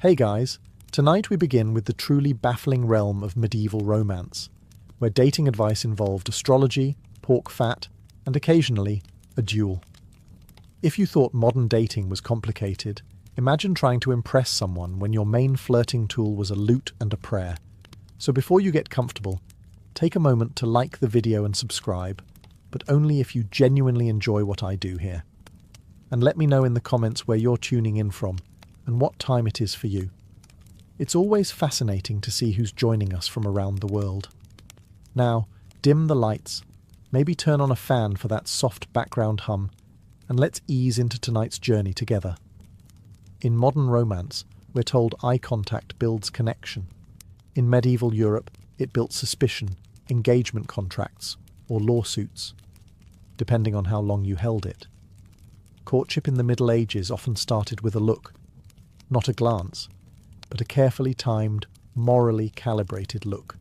Hey guys, tonight we begin with the truly baffling realm of medieval romance, where dating advice involved astrology, pork fat, and occasionally a duel. If you thought modern dating was complicated, imagine trying to impress someone when your main flirting tool was a lute and a prayer. So before you get comfortable, take a moment to like the video and subscribe, but only if you genuinely enjoy what I do here. And let me know in the comments where you're tuning in from and what time it is for you. It's always fascinating to see who's joining us from around the world. Now, dim the lights, maybe turn on a fan for that soft background hum, and let's ease into tonight's journey together. In modern romance, we're told eye contact builds connection. In medieval Europe, it built suspicion, engagement contracts, or lawsuits, depending on how long you held it. Courtship in the Middle Ages often started with a look, not a glance, but a carefully timed, morally calibrated look.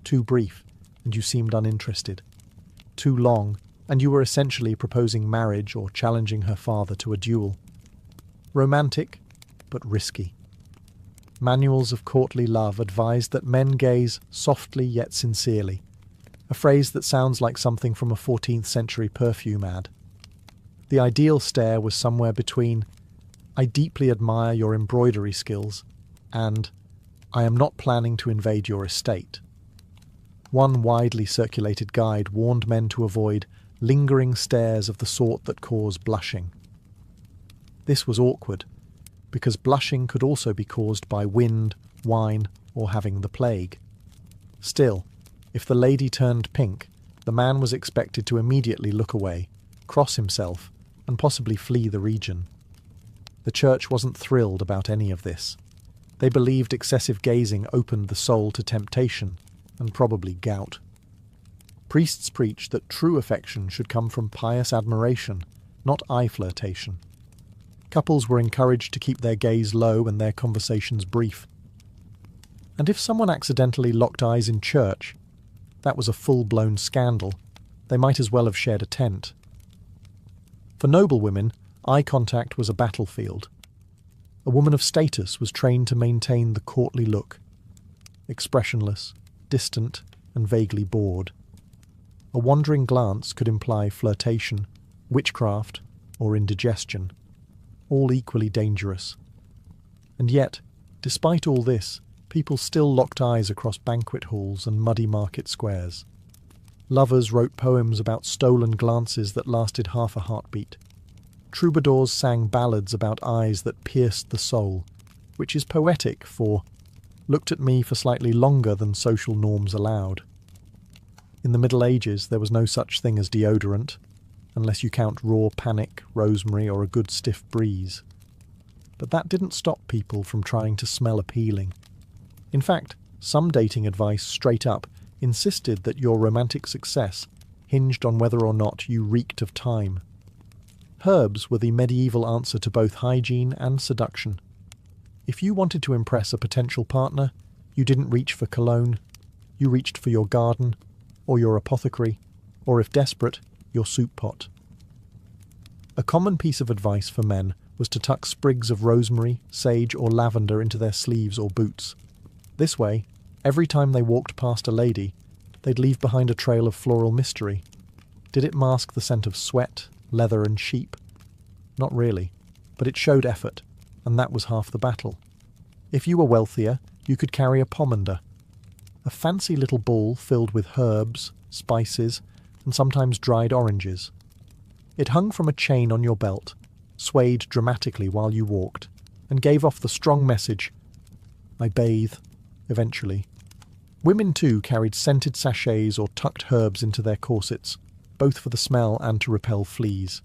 Too brief, and you seemed uninterested. Too long, and you were essentially proposing marriage or challenging her father to a duel. Romantic, but risky. Manuals of courtly love advised that men gaze softly yet sincerely, a phrase that sounds like something from a 14th century perfume ad. The ideal stare was somewhere between, "I deeply admire your embroidery skills," and "I am not planning to invade your estate." One widely circulated guide warned men to avoid lingering stares of the sort that cause blushing. This was awkward, because blushing could also be caused by wind, wine, or having the plague. Still, if the lady turned pink, the man was expected to immediately look away, cross himself, and possibly flee the region. The church wasn't thrilled about any of this. They believed excessive gazing opened the soul to temptation, and probably gout. Priests preached that true affection should come from pious admiration, not eye flirtation. Couples were encouraged to keep their gaze low and their conversations brief. And if someone accidentally locked eyes in church, that was a full-blown scandal. They might as well have shared a tent. For noble women, eye contact was a battlefield. A woman of status was trained to maintain the courtly look, expressionless, distant, and vaguely bored. A wandering glance could imply flirtation, witchcraft, or indigestion, all equally dangerous. And yet, despite all this, people still locked eyes across banquet halls and muddy market squares. Lovers wrote poems about stolen glances that lasted half a heartbeat. Troubadours sang ballads about eyes that pierced the soul, which is poetic for "looked at me for slightly longer than social norms allowed." In the Middle Ages, there was no such thing as deodorant, unless you count raw panic, rosemary, or a good stiff breeze. But that didn't stop people from trying to smell appealing. In fact, some dating advice straight up insisted that your romantic success hinged on whether or not you reeked of thyme. Herbs were the medieval answer to both hygiene and seduction. If you wanted to impress a potential partner, you didn't reach for cologne, you reached for your garden, or your apothecary, or if desperate, your soup pot. A common piece of advice for men was to tuck sprigs of rosemary, sage, or lavender into their sleeves or boots. This way, every time they walked past a lady, they'd leave behind a trail of floral mystery. Did it mask the scent of sweat, leather, and sheep? Not really, but it showed effort, and that was half the battle. If you were wealthier, you could carry a pomander, a fancy little ball filled with herbs, spices, and sometimes dried oranges. It hung from a chain on your belt, swayed dramatically while you walked, and gave off the strong message, "I bathe, eventually." Women too carried scented sachets or tucked herbs into their corsets, both for the smell and to repel fleas.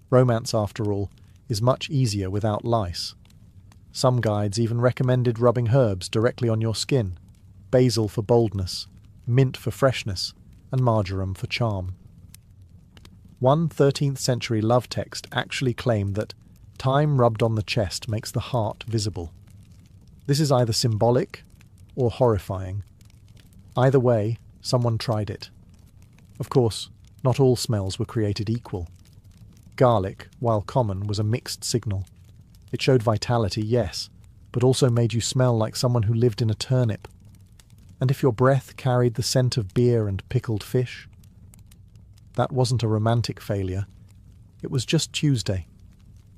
Romance, after all, is much easier without lice. Some guides even recommended rubbing herbs directly on your skin, basil for boldness, mint for freshness, and marjoram for charm. One 13th century love text actually claimed that thyme rubbed on the chest makes the heart visible. This is either symbolic or horrifying. Either way, someone tried it. Of course, not all smells were created equal. Garlic, while common, was a mixed signal. It showed vitality, yes, but also made you smell like someone who lived in a turnip? And if your breath carried the scent of beer and pickled fish? That wasn't a romantic failure. It was just Tuesday.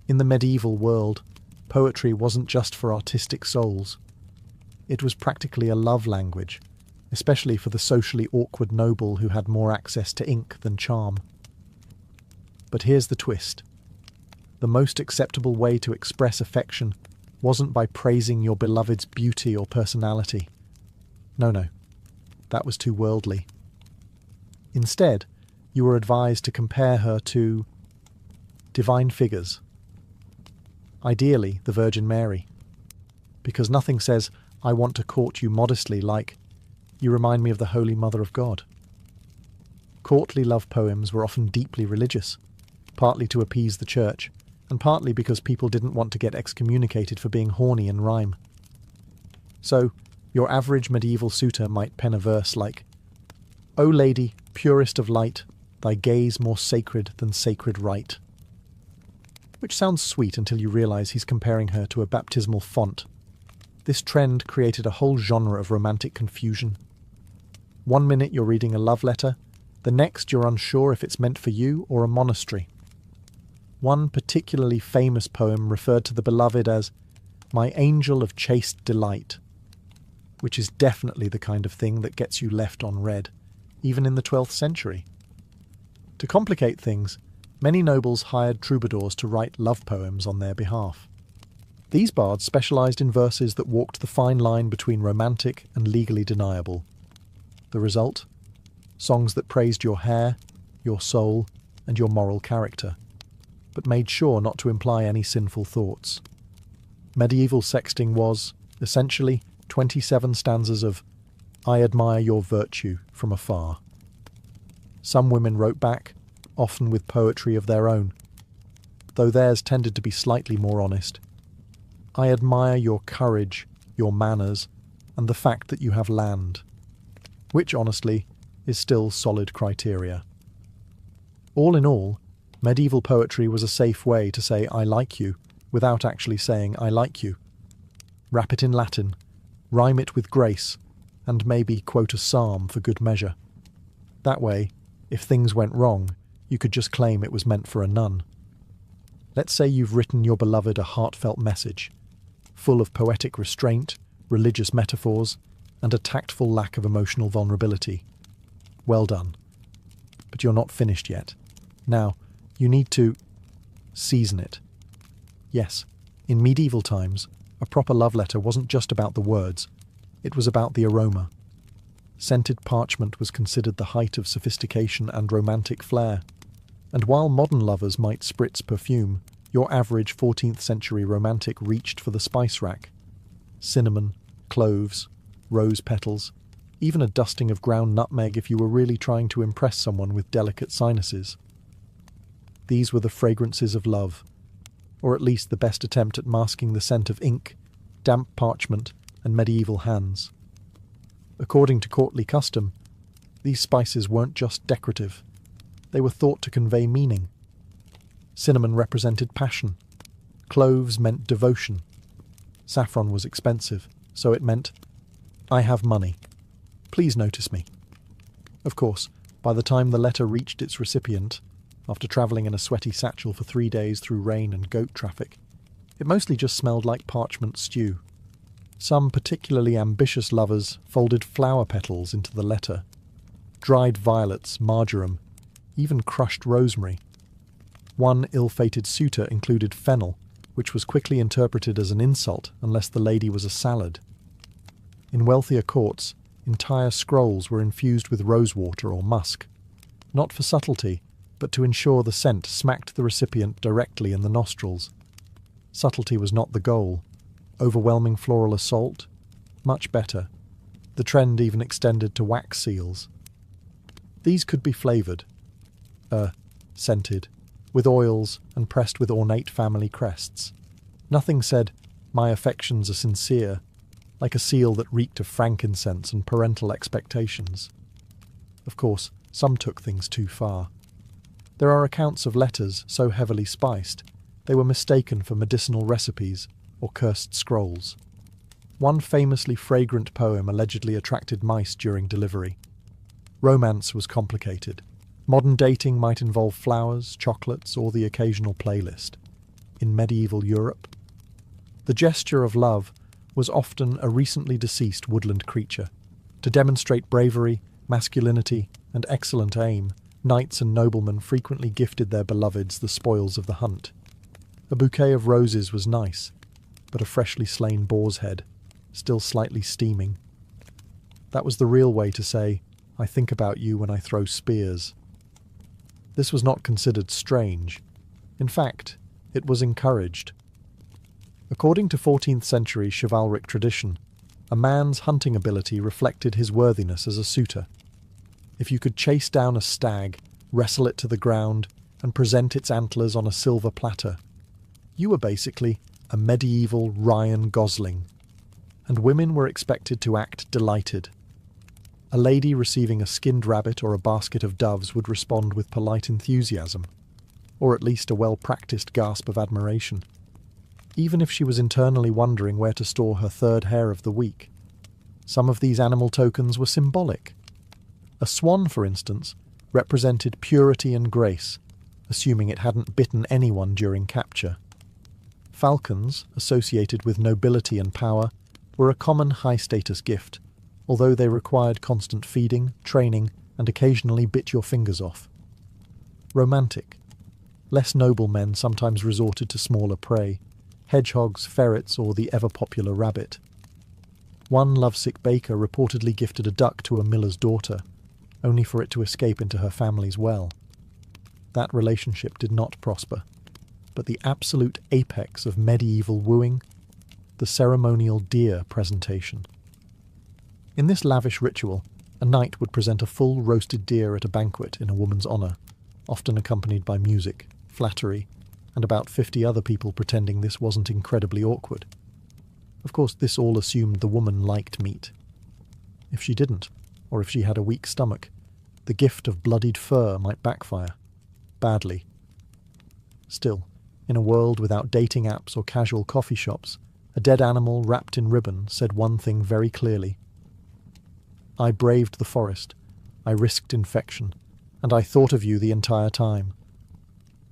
In the medieval world, poetry wasn't just for artistic souls. It was practically a love language, especially for the socially awkward noble who had more access to ink than charm. But here's the twist. The most acceptable way to express affection wasn't by praising your beloved's beauty or personality. No, that was too worldly. Instead, you were advised to compare her to divine figures. Ideally, the Virgin Mary. Because nothing says, "I want to court you modestly," like, "You remind me of the Holy Mother of God." Courtly love poems were often deeply religious, partly to appease the church, and partly because people didn't want to get excommunicated for being horny in rhyme. So, your average medieval suitor might pen a verse like, "O lady, purest of light, thy gaze more sacred than sacred rite." Which sounds sweet until you realise he's comparing her to a baptismal font. This trend created a whole genre of romantic confusion. One minute you're reading a love letter, the next you're unsure if it's meant for you or a monastery. One particularly famous poem referred to the beloved as "my angel of chaste delight," which is definitely the kind of thing that gets you left on red, even in the 12th century. To complicate things, many nobles hired troubadours to write love poems on their behalf. These bards specialised in verses that walked the fine line between romantic and legally deniable. The result? Songs that praised your hair, your soul, and your moral character, but made sure not to imply any sinful thoughts. Medieval sexting was, essentially, 27 stanzas of "I admire your virtue" from afar. Some women wrote back, often with poetry of their own, though theirs tended to be slightly more honest. "I admire your courage, your manners, and the fact that you have land," which, honestly, is still solid criteria. All in all, medieval poetry was a safe way to say "I like you" without actually saying "I like you." Wrap it in Latin, rhyme it with grace, and maybe quote a psalm for good measure. That way, if things went wrong, you could just claim it was meant for a nun. Let's say you've written your beloved a heartfelt message, full of poetic restraint, religious metaphors, and a tactful lack of emotional vulnerability. Well done. But you're not finished yet. Now, you need to season it. Yes, in medieval times, a proper love letter wasn't just about the words, it was about the aroma. Scented parchment was considered the height of sophistication and romantic flair. And while modern lovers might spritz perfume, your average 14th century romantic reached for the spice rack. Cinnamon, cloves, rose petals, even a dusting of ground nutmeg if you were really trying to impress someone with delicate sinuses. These were the fragrances of love, or at least the best attempt at masking the scent of ink, damp parchment, and medieval hands. According to courtly custom, these spices weren't just decorative. They were thought to convey meaning. Cinnamon represented passion. Cloves meant devotion. Saffron was expensive, so it meant, "I have money. Please notice me." Of course, by the time the letter reached its recipient, after travelling in a sweaty satchel for 3 days through rain and goat traffic, it mostly just smelled like parchment stew. Some particularly ambitious lovers folded flower petals into the letter. Dried violets, marjoram, even crushed rosemary. One ill-fated suitor included fennel, which was quickly interpreted as an insult unless the lady was a salad. In wealthier courts, entire scrolls were infused with rosewater or musk, not for subtlety, but to ensure the scent smacked the recipient directly in the nostrils. Subtlety was not the goal. Overwhelming floral assault? Much better. The trend even extended to wax seals. These could be flavoured, scented, with oils and pressed with ornate family crests. Nothing said, "My affections are sincere," like a seal that reeked of frankincense and parental expectations. Of course, some took things too far. There are accounts of letters so heavily spiced, they were mistaken for medicinal recipes, or cursed scrolls. One famously fragrant poem allegedly attracted mice during delivery. Romance was complicated. Modern dating might involve flowers, chocolates, or the occasional playlist. In medieval Europe, the gesture of love was often a recently deceased woodland creature. To demonstrate bravery, masculinity, and excellent aim, knights and noblemen frequently gifted their beloveds the spoils of the hunt. A bouquet of roses was nice, but a freshly slain boar's head, still slightly steaming. That was the real way to say, "I think about you when I throw spears." This was not considered strange. In fact, it was encouraged. According to 14th century chivalric tradition, a man's hunting ability reflected his worthiness as a suitor. If you could chase down a stag, wrestle it to the ground, and present its antlers on a silver platter, you were basically a medieval Ryan Gosling, and women were expected to act delighted. A lady receiving a skinned rabbit or a basket of doves would respond with polite enthusiasm, or at least a well-practiced gasp of admiration, even if she was internally wondering where to store her third hair of the week. Some of these animal tokens were symbolic. A swan, for instance, represented purity and grace, assuming it hadn't bitten anyone during capture. Falcons, associated with nobility and power, were a common high-status gift, although they required constant feeding, training, and occasionally bit your fingers off. Romantic. Less noble men sometimes resorted to smaller prey, hedgehogs, ferrets, or the ever-popular rabbit. One lovesick baker reportedly gifted a duck to a miller's daughter, only for it to escape into her family's well. That relationship did not prosper, but the absolute apex of medieval wooing, the ceremonial deer presentation. In this lavish ritual, a knight would present a full roasted deer at a banquet in a woman's honour, often accompanied by music, flattery, and about 50 other people pretending this wasn't incredibly awkward. Of course, this all assumed the woman liked meat. If she didn't, or if she had a weak stomach, the gift of bloodied fur might backfire. Badly. Still, in a world without dating apps or casual coffee shops, a dead animal wrapped in ribbon said one thing very clearly. I braved the forest, I risked infection, and I thought of you the entire time.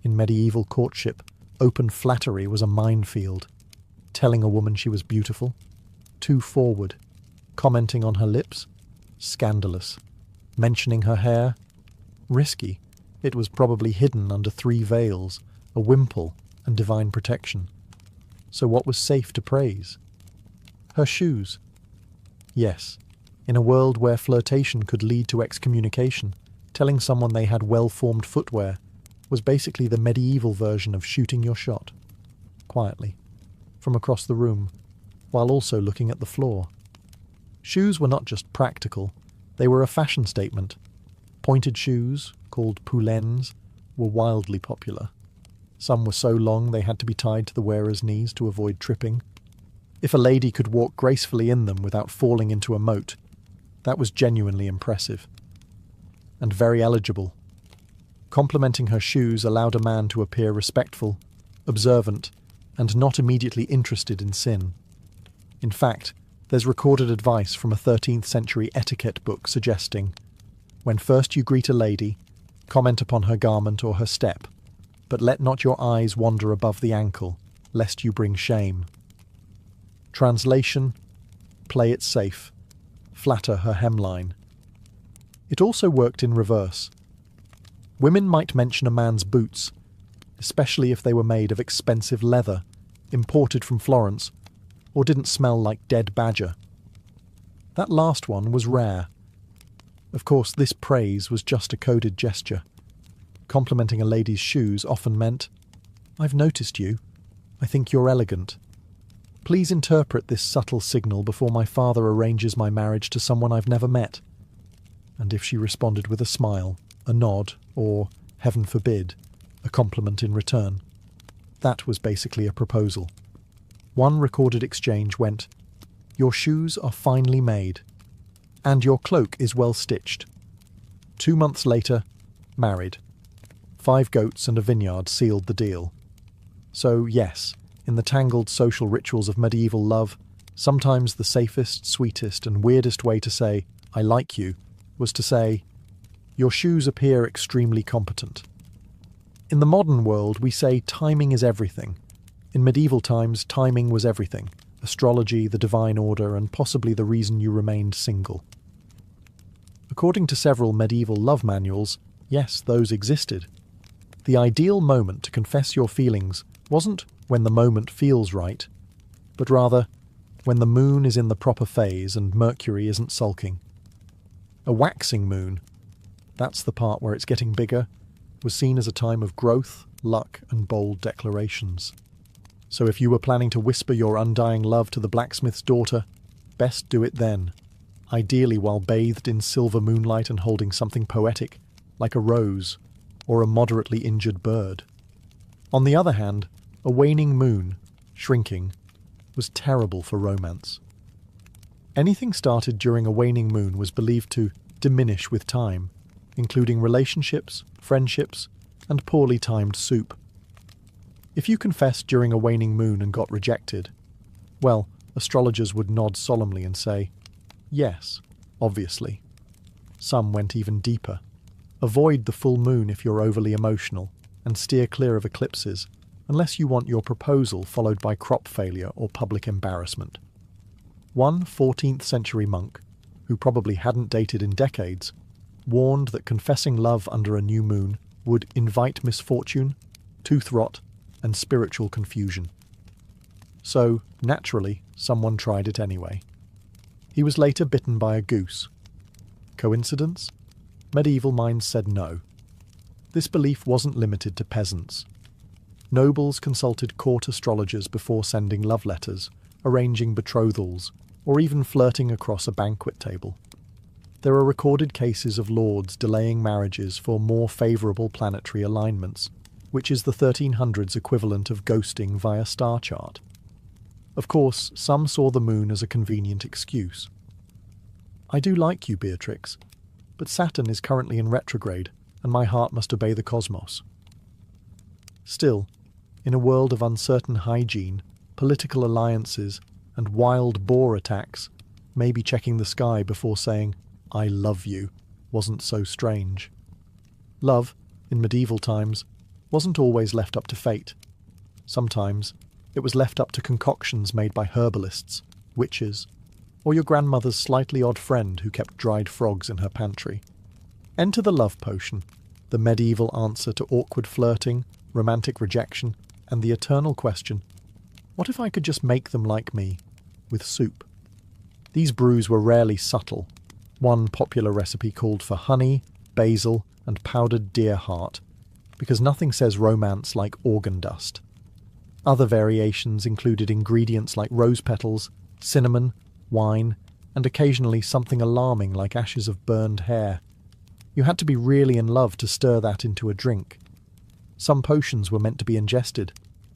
In medieval courtship, open flattery was a minefield. Telling a woman she was beautiful, too forward. Commenting on her lips, scandalous. Mentioning her hair, risky. It was probably hidden under 3 veils, a wimple, and divine protection. So what was safe to praise? Her shoes. Yes, in a world where flirtation could lead to excommunication, telling someone they had well-formed footwear was basically the medieval version of shooting your shot, quietly, from across the room, while also looking at the floor. Shoes were not just practical, they were a fashion statement. Pointed shoes, called poulaines, were wildly popular. Some were so long they had to be tied to the wearer's knees to avoid tripping. If a lady could walk gracefully in them without falling into a moat, that was genuinely impressive. And very eligible. Complimenting her shoes allowed a man to appear respectful, observant, and not immediately interested in sin. In fact, there's recorded advice from a 13th century etiquette book suggesting, when first you greet a lady, comment upon her garment or her step, but let not your eyes wander above the ankle, lest you bring shame. Translation: play it safe, flatter her hemline. It also worked in reverse. Women might mention a man's boots, especially if they were made of expensive leather, imported from Florence, or didn't smell like dead badger. That last one was rare. Of course, this praise was just a coded gesture. Complimenting a lady's shoes often meant, "I've noticed you. I think you're elegant. Please interpret this subtle signal before my father arranges my marriage to someone I've never met." And if she responded with a smile, a nod, or, heaven forbid, a compliment in return, that was basically a proposal. One recorded exchange went, "Your shoes are finely made, and your cloak is well stitched." 2 months later, married. 5 goats and a vineyard sealed the deal. So yes, in the tangled social rituals of medieval love, sometimes the safest, sweetest, and weirdest way to say, "I like you," was to say, "Your shoes appear extremely competent." In the modern world, we say timing is everything. In medieval times, timing was everything. Astrology, the divine order, and possibly the reason you remained single. According to several medieval love manuals, yes, those existed. The ideal moment to confess your feelings wasn't when the moment feels right, but rather when the moon is in the proper phase and Mercury isn't sulking. A waxing moon, that's the part where it's getting bigger, was seen as a time of growth, luck, and bold declarations. So if you were planning to whisper your undying love to the blacksmith's daughter, best do it then, ideally while bathed in silver moonlight and holding something poetic, like a rose or a moderately injured bird. On the other hand, a waning moon, shrinking, was terrible for romance. Anything started during a waning moon was believed to diminish with time, including relationships, friendships, and poorly timed soup. If you confessed during a waning moon and got rejected, well, astrologers would nod solemnly and say, "Yes, obviously." Some went even deeper. Avoid the full moon if you're overly emotional, and steer clear of eclipses, unless you want your proposal followed by crop failure or public embarrassment. One 14th century monk, who probably hadn't dated in decades, warned that confessing love under a new moon would invite misfortune, tooth rot, and spiritual confusion. So, naturally, someone tried it anyway. He was later bitten by a goose. Coincidence? Medieval minds said no. This belief wasn't limited to peasants. Nobles consulted court astrologers before sending love letters, arranging betrothals, or even flirting across a banquet table. There are recorded cases of lords delaying marriages for more favourable planetary alignments, which is the 1300s equivalent of ghosting via star chart. Of course, some saw the moon as a convenient excuse. "I do like you, Beatrix, but Saturn is currently in retrograde, and my heart must obey the cosmos." Still, in a world of uncertain hygiene, political alliances, and wild boar attacks, maybe checking the sky before saying, "I love you," wasn't so strange. Love, in medieval times, wasn't always left up to fate. Sometimes it was left up to concoctions made by herbalists, witches, or your grandmother's slightly odd friend who kept dried frogs in her pantry. Enter the love potion, the medieval answer to awkward flirting, romantic rejection, and the eternal question, what if I could just make them like me, with soup? These brews were rarely subtle. One popular recipe called for honey, basil, and powdered deer heart, because nothing says romance like organ dust. Other variations included ingredients like rose petals, cinnamon, wine, and occasionally something alarming like ashes of burned hair. You had to be really in love to stir that into a drink. Some potions were meant to be ingested,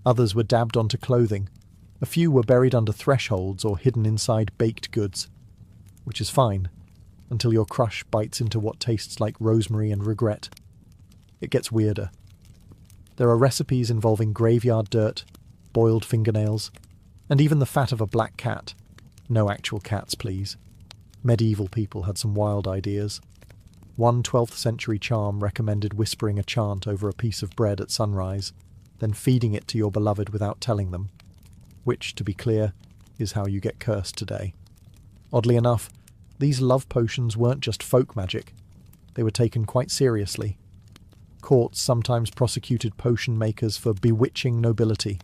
others were dabbed onto clothing, a few were buried under thresholds or hidden inside baked goods, which is fine, until your crush bites into what tastes like rosemary and regret. It gets weirder. There are recipes involving graveyard dirt, boiled fingernails, and even the fat of a black cat. No actual cats, please. Medieval people had some wild ideas. One 12th century charm recommended whispering a chant over a piece of bread at sunrise, then feeding it to your beloved without telling them, which, to be clear, is how you get cursed today. Oddly enough, these love potions weren't just folk magic. They were taken quite seriously. Courts sometimes prosecuted potion makers for bewitching nobility.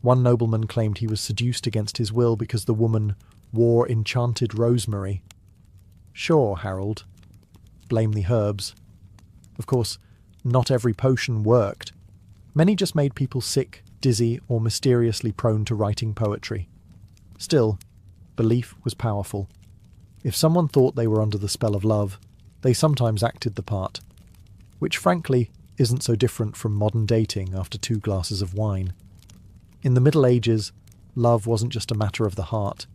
One nobleman claimed he was seduced against his will because the woman wore enchanted rosemary. Sure, Harold. Blame the herbs. Of course, not every potion worked. Many just made people sick, dizzy, or mysteriously prone to writing poetry. Still, belief was powerful. If someone thought they were under the spell of love, they sometimes acted the part, which frankly isn't so different from modern dating after 2 glasses of wine. In the Middle Ages, love wasn't just a matter of the heart.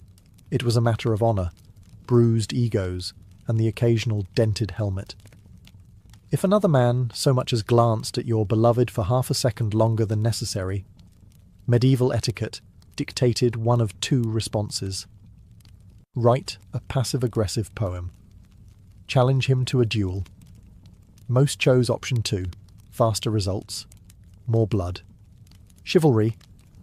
It was a matter of honour, bruised egos, and the occasional dented helmet. If another man so much as glanced at your beloved for half a second longer than necessary, Medieval etiquette dictated one of two responses. Write a passive-aggressive poem. Challenge him to a duel. Most chose option 2, faster results, more blood. Chivalry,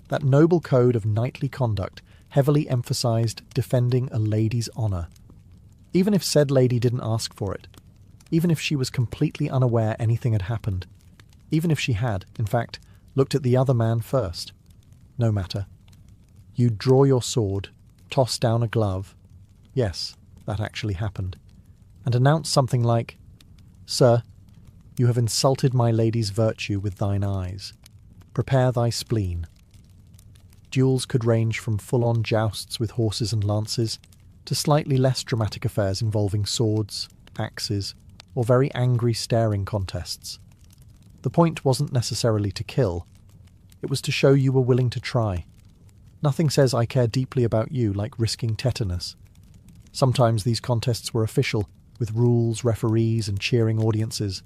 that noble code of knightly conduct, heavily emphasised defending a lady's honour. Even if said lady didn't ask for it, even if she was completely unaware anything had happened, even if she had, in fact, looked at the other man first, no matter. You'd draw your sword, toss down a glove, yes, that actually happened, and announce something like, "Sir, you have insulted my lady's virtue with thine eyes. Prepare thy spleen." Duels could range from full-on jousts with horses and lances to slightly less dramatic affairs involving swords, axes, or very angry staring contests. The point wasn't necessarily to kill. It was to show you were willing to try. Nothing says I care deeply about you like risking tetanus. Sometimes these contests were official, with rules, referees, and cheering audiences.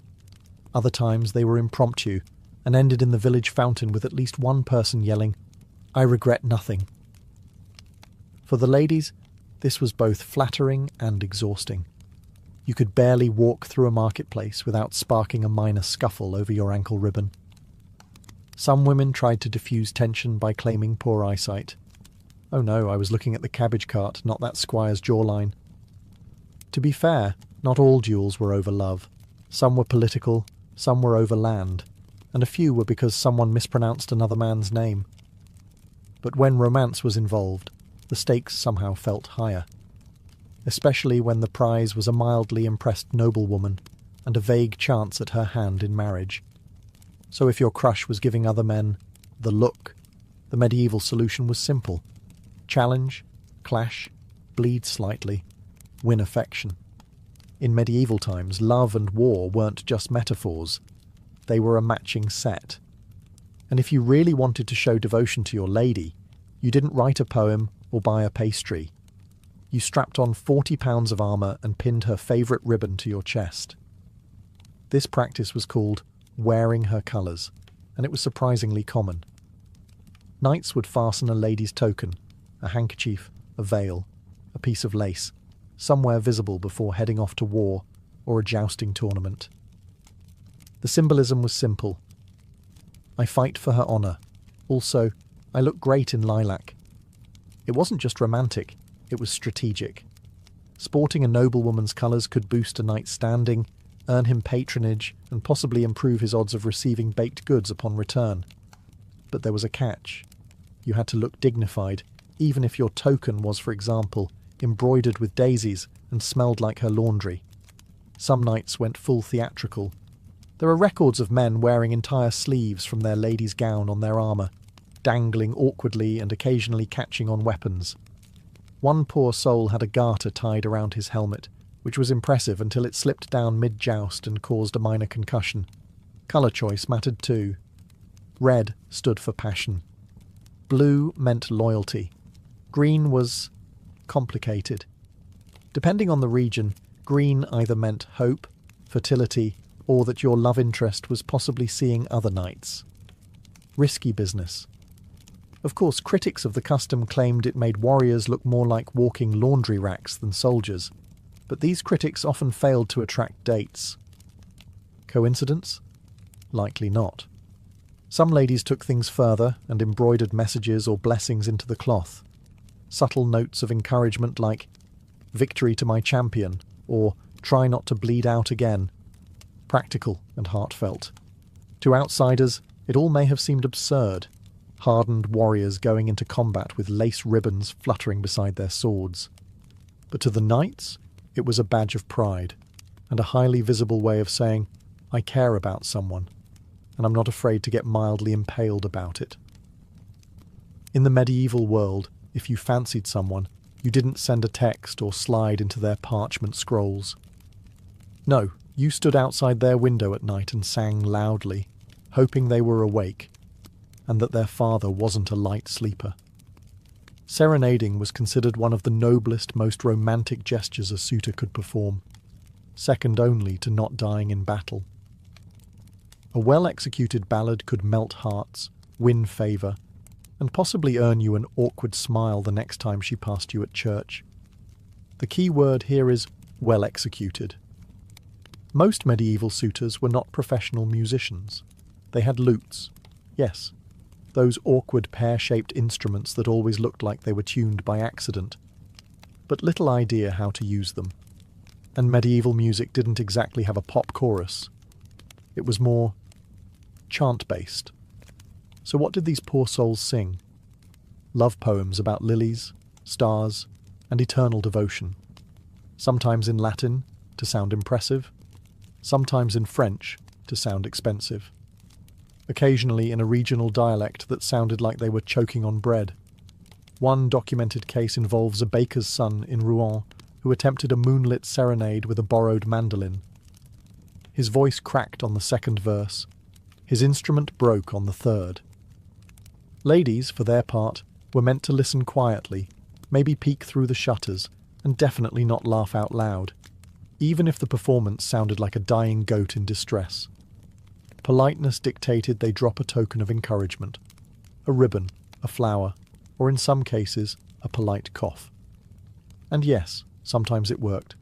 Other times they were impromptu, and ended in the village fountain with at least one person yelling, "I regret nothing." For the ladies, this was both flattering and exhausting. You could barely walk through a marketplace without sparking a minor scuffle over your ankle ribbon. Some women tried to diffuse tension by claiming poor eyesight. "Oh no, I was looking at the cabbage cart, not that squire's jawline." To be fair, not all duels were over love. Some were political, some were over land, and a few were because someone mispronounced another man's name. But when romance was involved, the stakes somehow felt higher. Especially when the prize was a mildly impressed noblewoman and a vague chance at her hand in marriage. So if your crush was giving other men the look, the medieval solution was simple. Challenge, clash, bleed slightly, win affection. In medieval times, love and war weren't just metaphors. They were a matching set. And if you really wanted to show devotion to your lady, you didn't write a poem or buy a pastry. You strapped on 40 pounds of armour and pinned her favourite ribbon to your chest. This practice was called wearing her colours, and it was surprisingly common. Knights would fasten a lady's token, a handkerchief, a veil, a piece of lace, somewhere visible before heading off to war or a jousting tournament. The symbolism was simple. I fight for her honour. Also, I look great in lilac. It wasn't just romantic, it was strategic. Sporting a noblewoman's colours could boost a knight's standing, earn him patronage, and possibly improve his odds of receiving baked goods upon return. But there was a catch. You had to look dignified, even if your token was, for example, embroidered with daisies and smelled like her laundry. Some knights went full theatrical. There are records of men wearing entire sleeves from their lady's gown on their armour, dangling awkwardly and occasionally catching on weapons. One poor soul had a garter tied around his helmet, which was impressive until it slipped down mid-joust and caused a minor concussion. Colour choice mattered too. Red stood for passion. Blue meant loyalty. Green was complicated. Depending on the region, green either meant hope, fertility, or that your love interest was possibly seeing other knights. Risky business. Of course, critics of the custom claimed it made warriors look more like walking laundry racks than soldiers, but these critics often failed to attract dates. Coincidence? Likely not. Some ladies took things further and embroidered messages or blessings into the cloth. Subtle notes of encouragement like, "Victory to my champion," or "Try not to bleed out again." Practical and heartfelt. To outsiders, it all may have seemed absurd. Hardened warriors going into combat with lace ribbons fluttering beside their swords. But to the knights, it was a badge of pride, and a highly visible way of saying, "I care about someone, and I'm not afraid to get mildly impaled about it." In the medieval world, if you fancied someone, you didn't send a text or slide into their parchment scrolls. No, you stood outside their window at night and sang loudly, hoping they were awake, and that their father wasn't a light sleeper. Serenading was considered one of the noblest, most romantic gestures a suitor could perform, second only to not dying in battle. A well-executed ballad could melt hearts, win favour, and possibly earn you an awkward smile the next time she passed you at church. The key word here is well executed. Most medieval suitors were not professional musicians. They had lutes. Yes, those awkward pear-shaped instruments that always looked like they were tuned by accident, but little idea how to use them. And medieval music didn't exactly have a pop chorus. It was more chant-based. So what did these poor souls sing? Love poems about lilies, stars, and eternal devotion. Sometimes in Latin, to sound impressive. Sometimes in French, to sound expensive. Occasionally in a regional dialect that sounded like they were choking on bread. One documented case involves a baker's son in Rouen who attempted a moonlit serenade with a borrowed mandolin. His voice cracked on the second verse. His instrument broke on the third. Ladies, for their part, were meant to listen quietly, maybe peek through the shutters, and definitely not laugh out loud, even if the performance sounded like a dying goat in distress. Politeness dictated they drop a token of encouragement, a ribbon, a flower, or in some cases, a polite cough. And yes, sometimes it worked.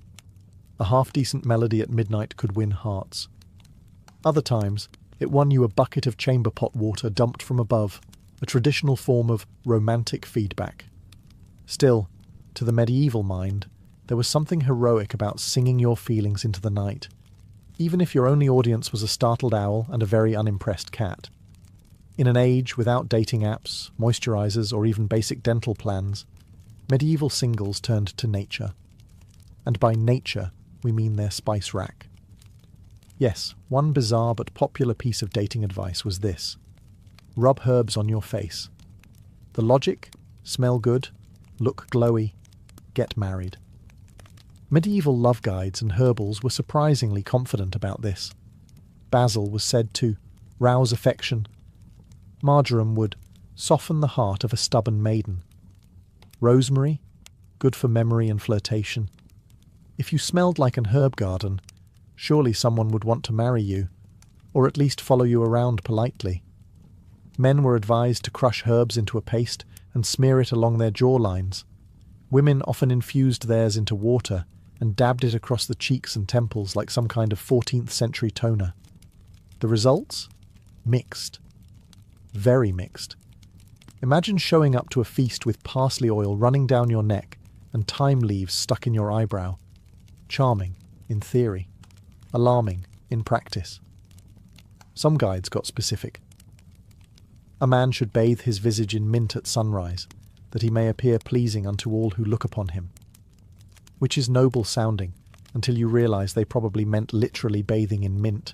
A half-decent melody at midnight could win hearts. Other times, it won you a bucket of chamber pot water dumped from above, a traditional form of romantic feedback. Still, to the medieval mind, there was something heroic about singing your feelings into the night, even if your only audience was a startled owl and a very unimpressed cat. In an age without dating apps, moisturizers, or even basic dental plans, medieval singles turned to nature. And by nature, we mean their spice rack. Yes, one bizarre but popular piece of dating advice was this: rub herbs on your face. The logic? Smell good, look glowy, get married. Medieval love guides and herbals were surprisingly confident about this. Basil was said to rouse affection. Marjoram would soften the heart of a stubborn maiden. Rosemary? Good for memory and flirtation. If you smelled like an herb garden, surely someone would want to marry you, or at least follow you around politely. Men were advised to crush herbs into a paste and smear it along their jawlines. Women often infused theirs into water and dabbed it across the cheeks and temples like some kind of 14th century toner. The results? Mixed. Very mixed. Imagine showing up to a feast with parsley oil running down your neck and thyme leaves stuck in your eyebrow. Charming, in theory. Alarming, in practice. Some guides got specific. A man should bathe his visage in mint at sunrise, that he may appear pleasing unto all who look upon him. Which is noble sounding, until you realise they probably meant literally bathing in mint,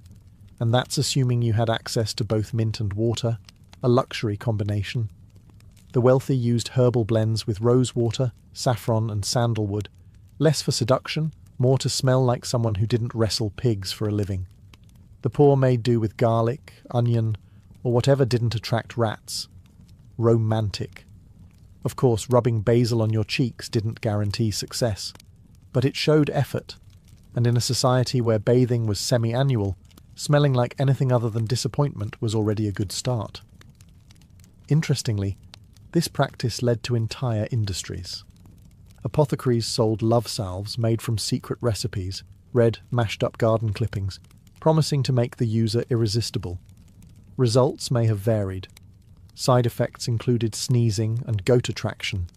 and that's assuming you had access to both mint and water, a luxury combination. The wealthy used herbal blends with rose water, saffron and sandalwood, less for seduction, more to smell like someone who didn't wrestle pigs for a living. The poor made do with garlic, onion, or whatever didn't attract rats. Romantic. Of course, rubbing basil on your cheeks didn't guarantee success, but it showed effort, and in a society where bathing was semi-annual, smelling like anything other than disappointment was already a good start. Interestingly, this practice led to entire industries. Apothecaries sold love salves made from secret recipes, red, mashed-up garden clippings, promising to make the user irresistible. Results may have varied. Side effects included sneezing and goat attraction.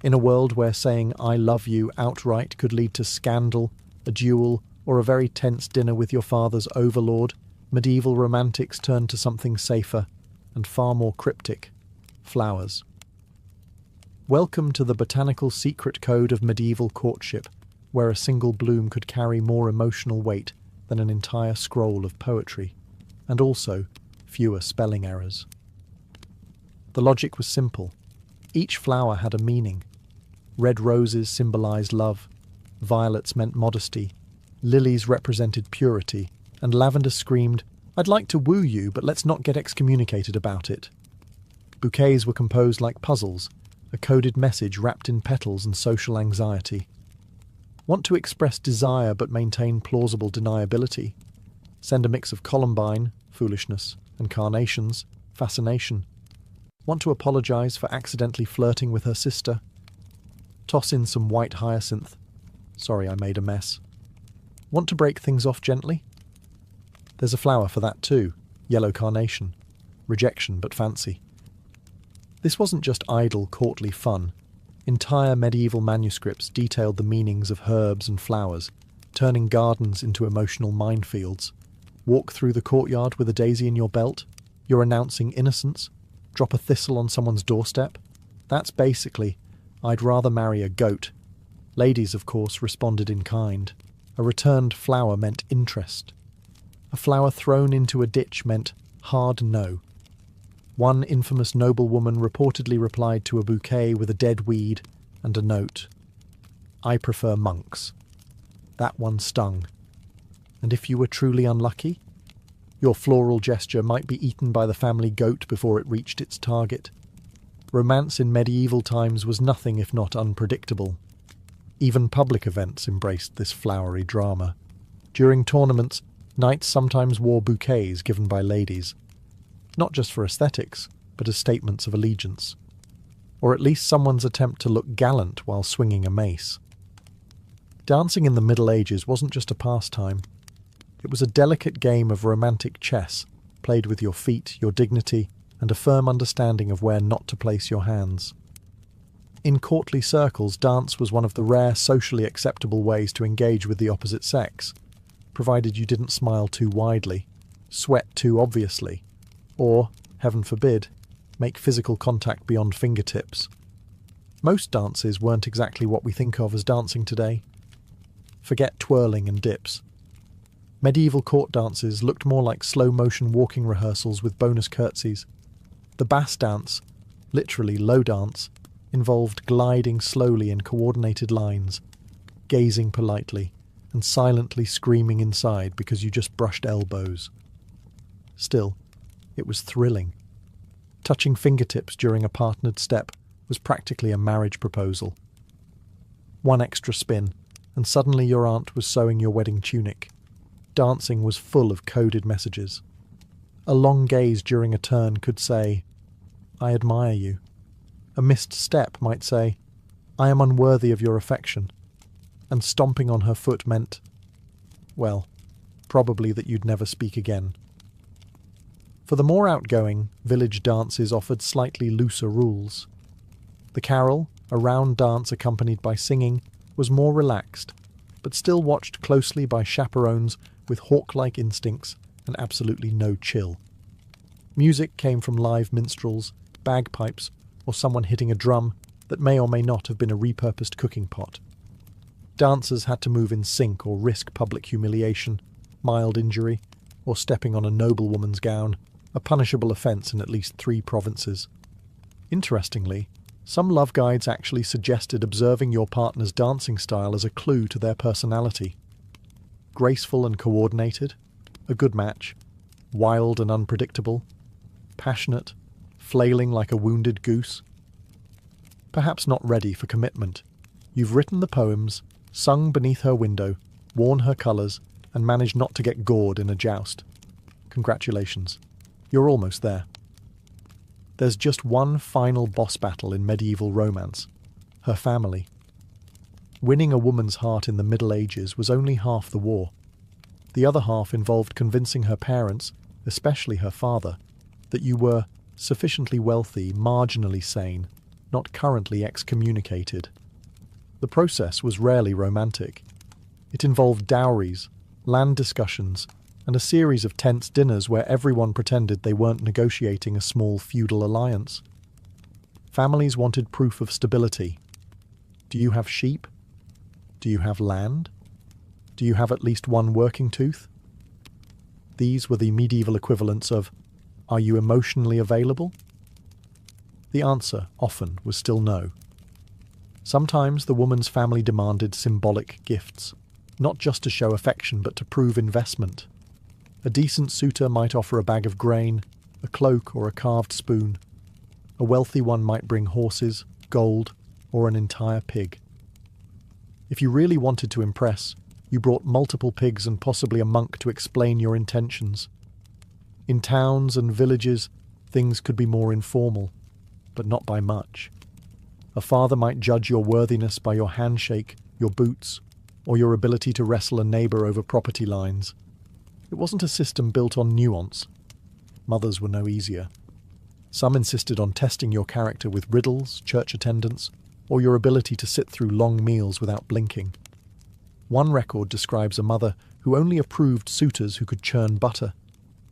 In a world where saying "I love you" outright could lead to scandal, a duel, or a very tense dinner with your father's overlord, medieval romantics turned to something safer and far more cryptic: flowers. Welcome to the botanical secret code of medieval courtship, where a single bloom could carry more emotional weight than an entire scroll of poetry, and also fewer spelling errors. The logic was simple. Each flower had a meaning. Red roses symbolized love, violets meant modesty, lilies represented purity, and lavender screamed, "I'd like to woo you, but let's not get excommunicated about it." Bouquets were composed like puzzles, a coded message wrapped in petals and social anxiety. Want to express desire but maintain plausible deniability? Send a mix of columbine, foolishness, and carnations, fascination. Want to apologise for accidentally flirting with her sister? Toss in some white hyacinth. Sorry, I made a mess. Want to break things off gently? There's a flower for that too, yellow carnation. Rejection but fancy. This wasn't just idle, courtly fun. Entire medieval manuscripts detailed the meanings of herbs and flowers, turning gardens into emotional minefields. Walk through the courtyard with a daisy in your belt? You're announcing innocence? Drop a thistle on someone's doorstep? That's basically, I'd rather marry a goat. Ladies, of course, responded in kind. A returned flower meant interest. A flower thrown into a ditch meant hard no. One infamous noblewoman reportedly replied to a bouquet with a dead weed and a note. I prefer monks. That one stung. And if you were truly unlucky, your floral gesture might be eaten by the family goat before it reached its target. Romance in medieval times was nothing if not unpredictable. Even public events embraced this flowery drama. During tournaments, knights sometimes wore bouquets given by ladies, not just for aesthetics, but as statements of allegiance. Or at least someone's attempt to look gallant while swinging a mace. Dancing in the Middle Ages wasn't just a pastime. It was a delicate game of romantic chess, played with your feet, your dignity, and a firm understanding of where not to place your hands. In courtly circles, dance was one of the rare socially acceptable ways to engage with the opposite sex, provided you didn't smile too widely, sweat too obviously, or, heaven forbid, make physical contact beyond fingertips. Most dances weren't exactly what we think of as dancing today. Forget twirling and dips. Medieval court dances looked more like slow-motion walking rehearsals with bonus curtsies. The Bass dance, literally low dance, involved gliding slowly in coordinated lines, gazing politely, and silently screaming inside because you just brushed elbows. Still, it was thrilling. Touching fingertips during a partnered step was practically a marriage proposal. One extra spin, and suddenly your aunt was sewing your wedding tunic. Dancing was full of coded messages. A long gaze during a turn could say, I admire you. A missed step might say, I am unworthy of your affection. And stomping on her foot meant, well, probably that you'd never speak again. For the more outgoing, village dances offered slightly looser rules. The carol, a round dance accompanied by singing, was more relaxed, but still watched closely by chaperones with hawk-like instincts and absolutely no chill. Music came from live minstrels, bagpipes, or someone hitting a drum that may or may not have been a repurposed cooking pot. Dancers had to move in sync or risk public humiliation, mild injury, or stepping on a noblewoman's gown, a punishable offence in at least 3 provinces. Interestingly, some love guides actually suggested observing your partner's dancing style as a clue to their personality. Graceful and coordinated, a good match. Wild and unpredictable, passionate, flailing like a wounded goose. Perhaps not ready for commitment. You've written the poems, sung beneath her window, worn her colours, and managed not to get gored in a joust. Congratulations. You're almost there. There's just one final boss battle in medieval romance: her family. Winning a woman's heart in the Middle Ages was only half the war. The other half involved convincing her parents, especially her father, that you were sufficiently wealthy, marginally sane, not currently excommunicated. The process was rarely romantic. It involved dowries, land discussions, and a series of tense dinners where everyone pretended they weren't negotiating a small feudal alliance. Families wanted proof of stability. Do you have sheep? Do you have land? Do you have at least one working tooth? These were the medieval equivalents of, are you emotionally available? The answer, often, was still no. Sometimes the woman's family demanded symbolic gifts, not just to show affection but to prove investment. A decent suitor might offer a bag of grain, a cloak or a carved spoon. A wealthy one might bring horses, gold, or an entire pig. If you really wanted to impress, you brought multiple pigs and possibly a monk to explain your intentions. In towns and villages, things could be more informal. but not by much. A father might judge your worthiness by your handshake, your boots, or your ability to wrestle a neighbour over property lines. It wasn't a system built on nuance. Mothers were no easier. Some insisted on testing your character with riddles, church attendance, or your ability to sit through long meals without blinking. One record describes a mother who only approved suitors who could churn butter,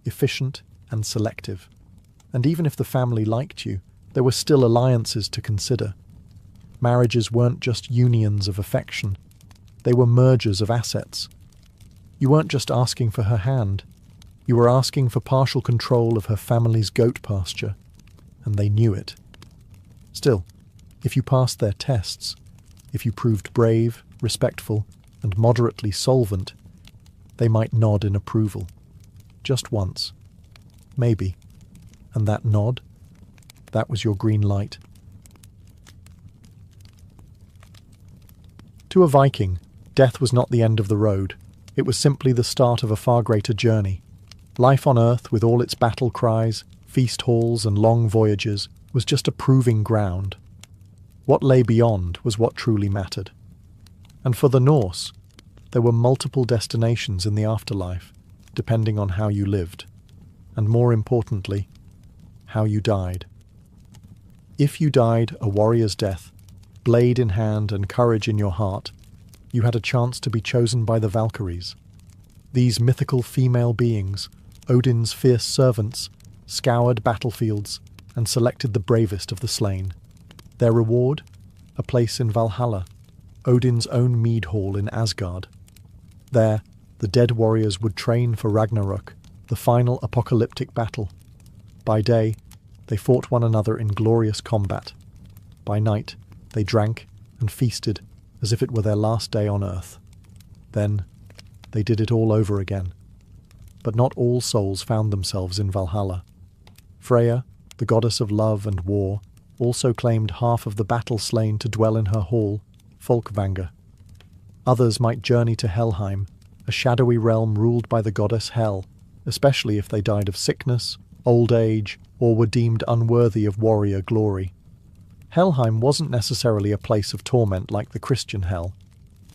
efficient and selective. And even if the family liked you, there were still alliances to consider. Marriages weren't just unions of affection. They were mergers of assets. You weren't just asking for her hand. You were asking for partial control of her family's goat pasture, and they knew it. Still, if you passed their tests, if you proved brave, respectful, and moderately solvent, they might nod in approval. Just once. Maybe. And that nod, that was your green light. To a Viking, death was not the end of the road. It was simply the start of a far greater journey. Life on Earth, with all its battle cries, feast halls and long voyages, was just a proving ground. What lay beyond was what truly mattered. And for the Norse, there were multiple destinations in the afterlife, depending on how you lived, and more importantly, how you died. If you died a warrior's death, blade in hand and courage in your heart, you had a chance to be chosen by the Valkyries. These mythical female beings, Odin's fierce servants, scoured battlefields and selected the bravest of the slain. Their reward? A place in Valhalla, Odin's own mead hall in Asgard. There, the dead warriors would train for Ragnarok, the final apocalyptic battle. By day, they fought one another in glorious combat. By night, they drank and feasted as if it were their last day on earth. Then, they did it all over again. But not all souls found themselves in Valhalla. Freya, the goddess of love and war, also claimed half of the battle slain to dwell in her hall, Folkvanga. Others might journey to Helheim, a shadowy realm ruled by the goddess Hel, especially if they died of sickness, old age, or were deemed unworthy of warrior glory. Helheim wasn't necessarily a place of torment like the Christian hell,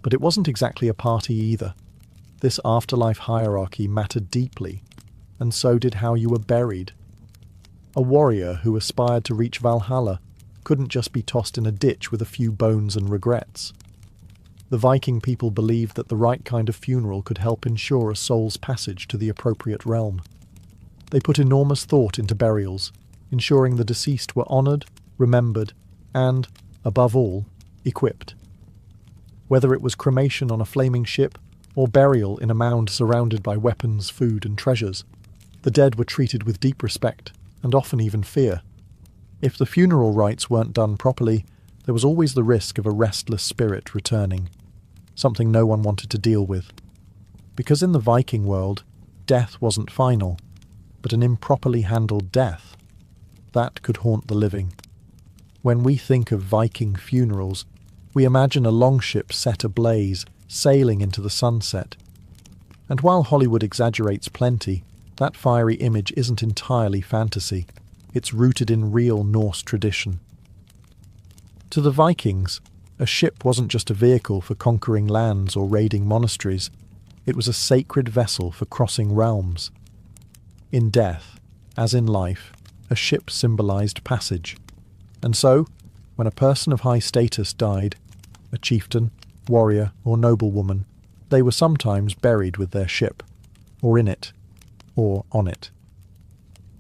but it wasn't exactly a party either. This afterlife hierarchy mattered deeply, and so did how you were buried. A warrior who aspired to reach Valhalla couldn't just be tossed in a ditch with a few bones and regrets. The Viking people believed that the right kind of funeral could help ensure a soul's passage to the appropriate realm. They put enormous thought into burials, ensuring the deceased were honoured, remembered, and, above all, equipped. Whether it was cremation on a flaming ship or burial in a mound surrounded by weapons, food, and treasures, the dead were treated with deep respect and often even fear. If the funeral rites weren't done properly, there was always the risk of a restless spirit returning, something no one wanted to deal with. Because in the Viking world, death wasn't final, but an improperly handled death. That could haunt the living. When we think of Viking funerals, we imagine a longship set ablaze, sailing into the sunset. And while Hollywood exaggerates plenty, that fiery image isn't entirely fantasy. It's rooted in real Norse tradition. To the Vikings, a ship wasn't just a vehicle for conquering lands or raiding monasteries. It was a sacred vessel for crossing realms. In death, as in life, a ship symbolized passage. And so, when a person of high status died, a chieftain, warrior, or noblewoman, they were sometimes buried with their ship, or in it, or on it.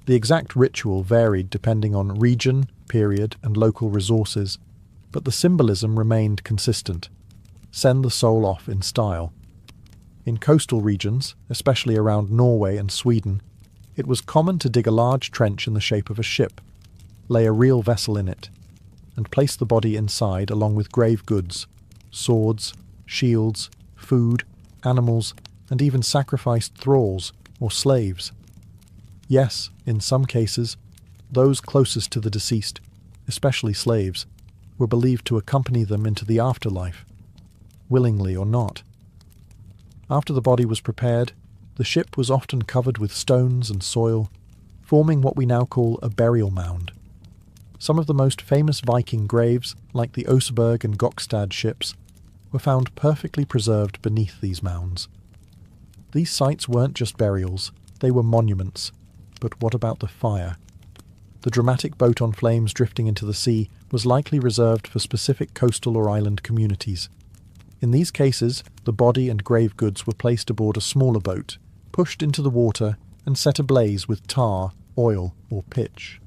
The exact ritual varied depending on region, period, and local resources, but the symbolism remained consistent. Send the soul off in style. In coastal regions, especially around Norway and Sweden, it was common to dig a large trench in the shape of a ship, lay a real vessel in it, and place the body inside along with grave goods, swords, shields, food, animals, and even sacrificed thralls or slaves. Yes, in some cases, those closest to the deceased, especially slaves, were believed to accompany them into the afterlife, willingly or not. After the body was prepared, the ship was often covered with stones and soil, forming what we now call a burial mound. Some of the most famous Viking graves, like the Oseberg and Gokstad ships, were found perfectly preserved beneath these mounds. These sites weren't just burials, they were monuments. But what about the fire? The dramatic boat on flames drifting into the sea was likely reserved for specific coastal or island communities. In these cases, the body and grave goods were placed aboard a smaller boat, pushed into the water, and set ablaze with tar, oil, or pitch.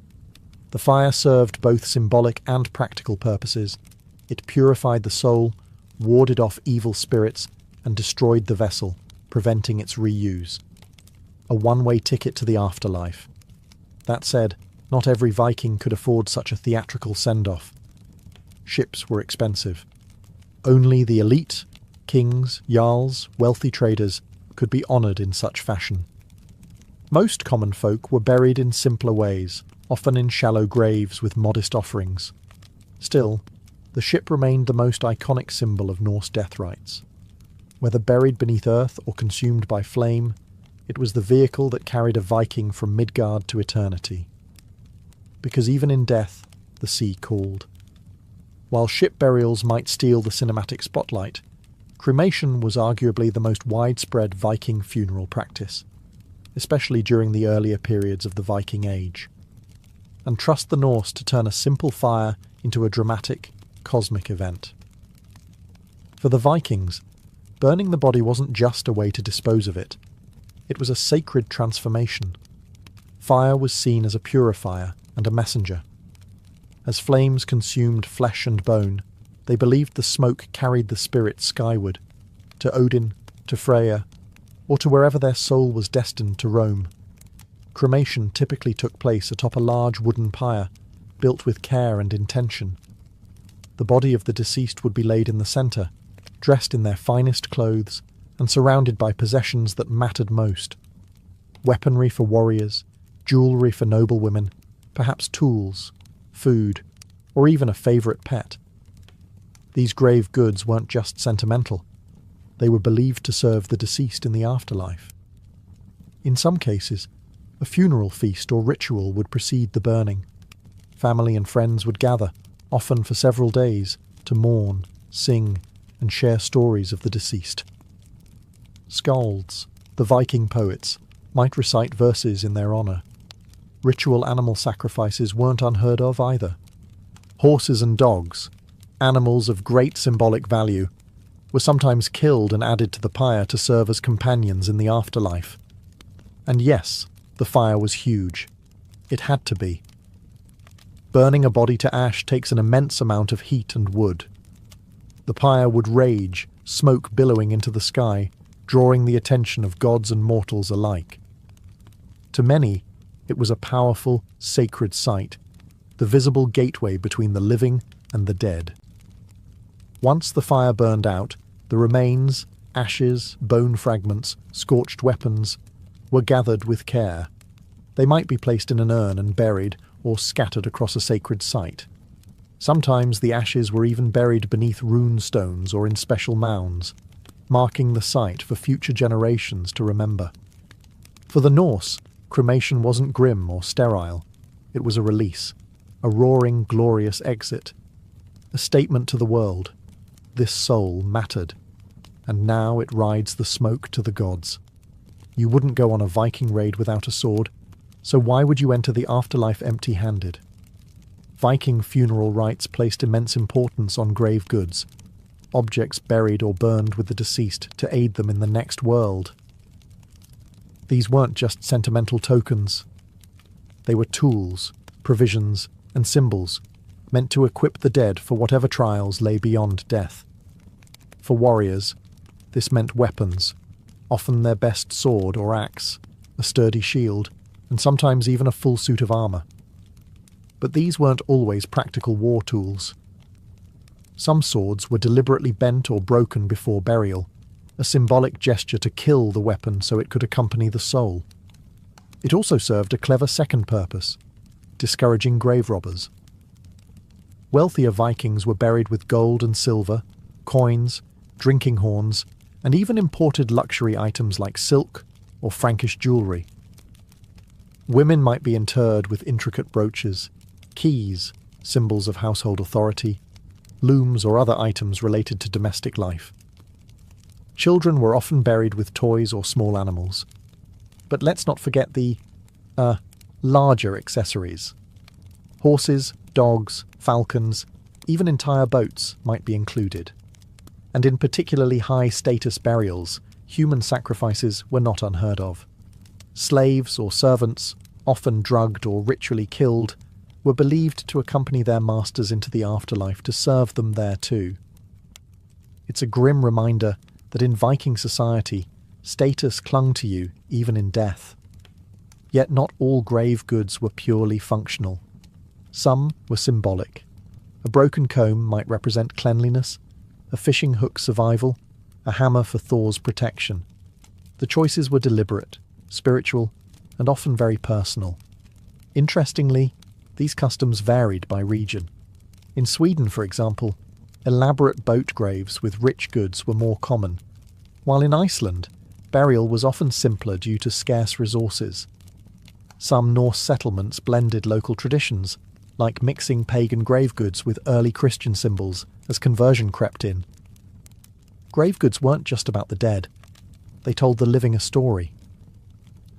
The fire served both symbolic and practical purposes. It purified the soul, warded off evil spirits, and destroyed the vessel, preventing its reuse. A one-way ticket to the afterlife. That said, not every Viking could afford such a theatrical send-off. Ships were expensive. Only the elite, kings, jarls, wealthy traders, could be honoured in such fashion. Most common folk were buried in simpler ways, often in shallow graves with modest offerings. Still, the ship remained the most iconic symbol of Norse death rites. Whether buried beneath earth or consumed by flame, it was the vehicle that carried a Viking from Midgard to eternity. Because even in death, the sea called. While ship burials might steal the cinematic spotlight, cremation was arguably the most widespread Viking funeral practice, especially during the earlier periods of the Viking Age. And trust the Norse to turn a simple fire into a dramatic, cosmic event. For the Vikings, burning the body wasn't just a way to dispose of it. It was a sacred transformation. Fire was seen as a purifier and a messenger. As flames consumed flesh and bone, they believed the smoke carried the spirit skyward, to Odin, to Freya, or to wherever their soul was destined to roam. Cremation typically took place atop a large wooden pyre, built with care and intention. The body of the deceased would be laid in the centre, dressed in their finest clothes, and surrounded by possessions that mattered most. Weaponry for warriors, jewellery for noblewomen, perhaps tools, food, or even a favourite pet. These grave goods weren't just sentimental. They were believed to serve the deceased in the afterlife. In some cases, a funeral feast or ritual would precede the burning. Family and friends would gather, often for several days, to mourn, sing, and share stories of the deceased. Skalds, the Viking poets, might recite verses in their honour. Ritual animal sacrifices weren't unheard of either. Horses and dogs, animals of great symbolic value, were sometimes killed and added to the pyre to serve as companions in the afterlife. And yes, the fire was huge. It had to be. Burning a body to ash takes an immense amount of heat and wood. The pyre would rage, smoke billowing into the sky, drawing the attention of gods and mortals alike. To many, it was a powerful, sacred sight, the visible gateway between the living and the dead. Once the fire burned out, the remains, ashes, bone fragments, scorched weapons, were gathered with care. They might be placed in an urn and buried, or scattered across a sacred site. Sometimes the ashes were even buried beneath rune stones or in special mounds, marking the site for future generations to remember. For the Norse, cremation wasn't grim or sterile. It was a release, a roaring, glorious exit, a statement to the world. This soul mattered, and now it rides the smoke to the gods. You wouldn't go on a Viking raid without a sword, so why would you enter the afterlife empty-handed? Viking funeral rites placed immense importance on grave goods, objects buried or burned with the deceased to aid them in the next world. These weren't just sentimental tokens. They were tools, provisions, and symbols meant to equip the dead for whatever trials lay beyond death. For warriors, this meant weapons, often their best sword or axe, a sturdy shield, and sometimes even a full suit of armour. But these weren't always practical war tools. Some swords were deliberately bent or broken before burial, a symbolic gesture to kill the weapon so it could accompany the soul. It also served a clever second purpose, discouraging grave robbers. Wealthier Vikings were buried with gold and silver, coins, drinking horns, and even imported luxury items like silk or Frankish jewellery. Women might be interred with intricate brooches, keys, symbols of household authority, looms or other items related to domestic life. Children were often buried with toys or small animals. But let's not forget the, larger accessories. Horses, dogs, falcons, even entire boats might be included. And in particularly high-status burials, human sacrifices were not unheard of. Slaves or servants, often drugged or ritually killed, were believed to accompany their masters into the afterlife to serve them there too. It's a grim reminder that in Viking society, status clung to you even in death. Yet not all grave goods were purely functional. Some were symbolic. A broken comb might represent cleanliness, a fishing hook survival, a hammer for Thor's protection. The choices were deliberate, spiritual, and often very personal. Interestingly, these customs varied by region. In Sweden, for example, elaborate boat graves with rich goods were more common, while in Iceland, burial was often simpler due to scarce resources. Some Norse settlements blended local traditions, like mixing pagan grave goods with early Christian symbols as conversion crept in. Grave goods weren't just about the dead. They told the living a story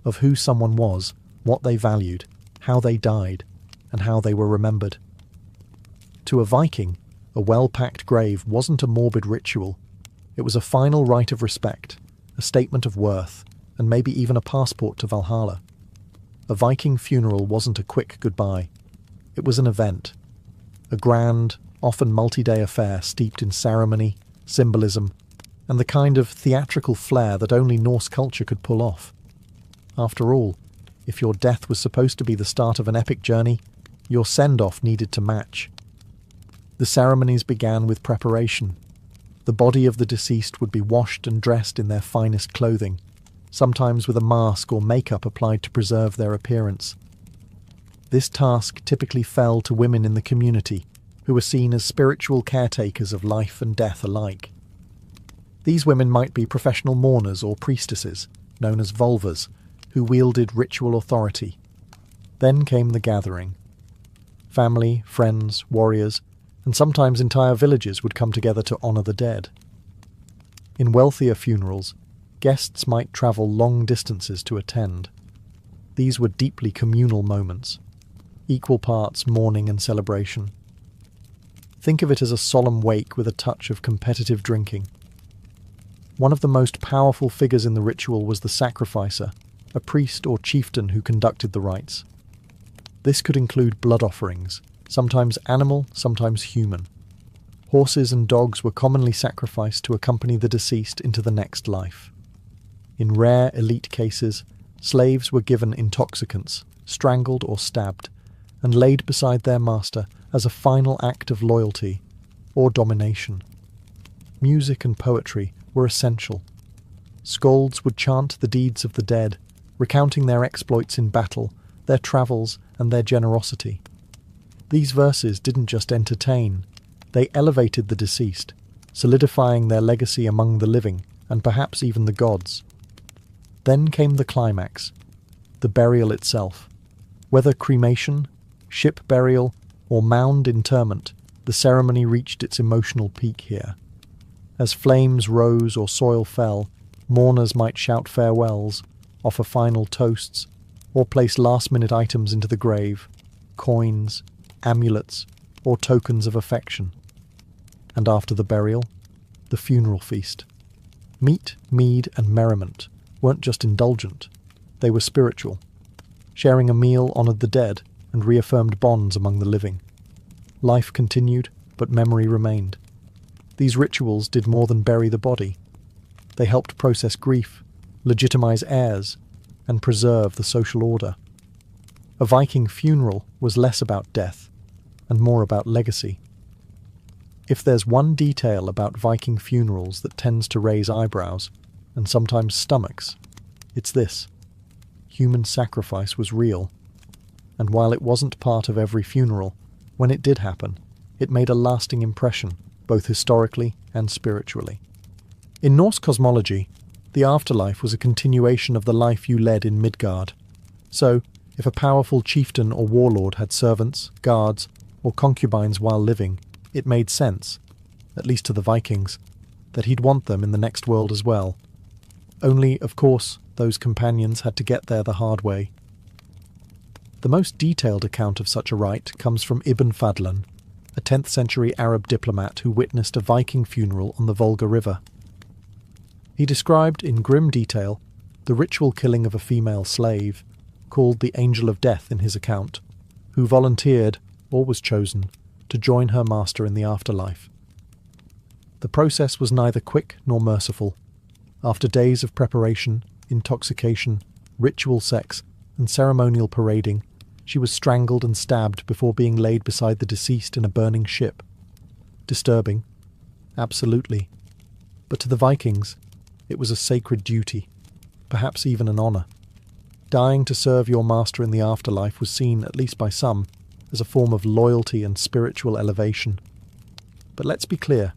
of who someone was, what they valued, how they died, and how they were remembered. To a Viking, a well-packed grave wasn't a morbid ritual. It was a final rite of respect, a statement of worth, and maybe even a passport to Valhalla. A Viking funeral wasn't a quick goodbye. It was an event, a grand, often multi-day affair steeped in ceremony, symbolism, and the kind of theatrical flair that only Norse culture could pull off. After all, if your death was supposed to be the start of an epic journey, your send-off needed to match. The ceremonies began with preparation. The body of the deceased would be washed and dressed in their finest clothing, sometimes with a mask or makeup applied to preserve their appearance. This task typically fell to women in the community, who were seen as spiritual caretakers of life and death alike. These women might be professional mourners or priestesses, known as vulvas, who wielded ritual authority. Then came the gathering. Family, friends, warriors, and sometimes entire villages would come together to honour the dead. In wealthier funerals, guests might travel long distances to attend. These were deeply communal moments, equal parts mourning and celebration. Think of it as a solemn wake with a touch of competitive drinking. One of the most powerful figures in the ritual was the sacrificer, a priest or chieftain who conducted the rites. This could include blood offerings, sometimes animal, sometimes human. Horses and dogs were commonly sacrificed to accompany the deceased into the next life. In rare elite cases, slaves were given intoxicants, strangled or stabbed, and laid beside their master as a final act of loyalty or domination. Music and poetry were essential. Skalds would chant the deeds of the dead, recounting their exploits in battle, their travels, and their generosity. These verses didn't just entertain, they elevated the deceased, solidifying their legacy among the living, and perhaps even the gods. Then came the climax, the burial itself. Whether cremation, ship burial, or mound interment, the ceremony reached its emotional peak here. As flames rose or soil fell, mourners might shout farewells, offer final toasts, or place last-minute items into the grave, coins, amulets, or tokens of affection. And after the burial, the funeral feast. Meat, mead, and merriment weren't just indulgent, they were spiritual. Sharing a meal honoured the dead and reaffirmed bonds among the living. Life continued, but memory remained. These rituals did more than bury the body. They helped process grief, legitimize heirs, and preserve the social order. A Viking funeral was less about death and more about legacy. If there's one detail about Viking funerals that tends to raise eyebrows, and sometimes stomachs, it's this. Human sacrifice was real, and while it wasn't part of every funeral, when it did happen, it made a lasting impression, both historically and spiritually. In Norse cosmology, the afterlife was a continuation of the life you led in Midgard. So, if a powerful chieftain or warlord had servants, guards, or concubines while living, it made sense, at least to the Vikings, that he'd want them in the next world as well. Only, of course, those companions had to get there the hard way. The most detailed account of such a rite comes from Ibn Fadlan, a 10th century Arab diplomat who witnessed a Viking funeral on the Volga River. He described in grim detail the ritual killing of a female slave, called the Angel of Death in his account, who volunteered, or was chosen, to join her master in the afterlife. The process was neither quick nor merciful. After days of preparation, intoxication, ritual sex, and ceremonial parading, she was strangled and stabbed before being laid beside the deceased in a burning ship. Disturbing? Absolutely. But to the Vikings, it was a sacred duty, perhaps even an honour. Dying to serve your master in the afterlife was seen, at least by some, as a form of loyalty and spiritual elevation. But let's be clear,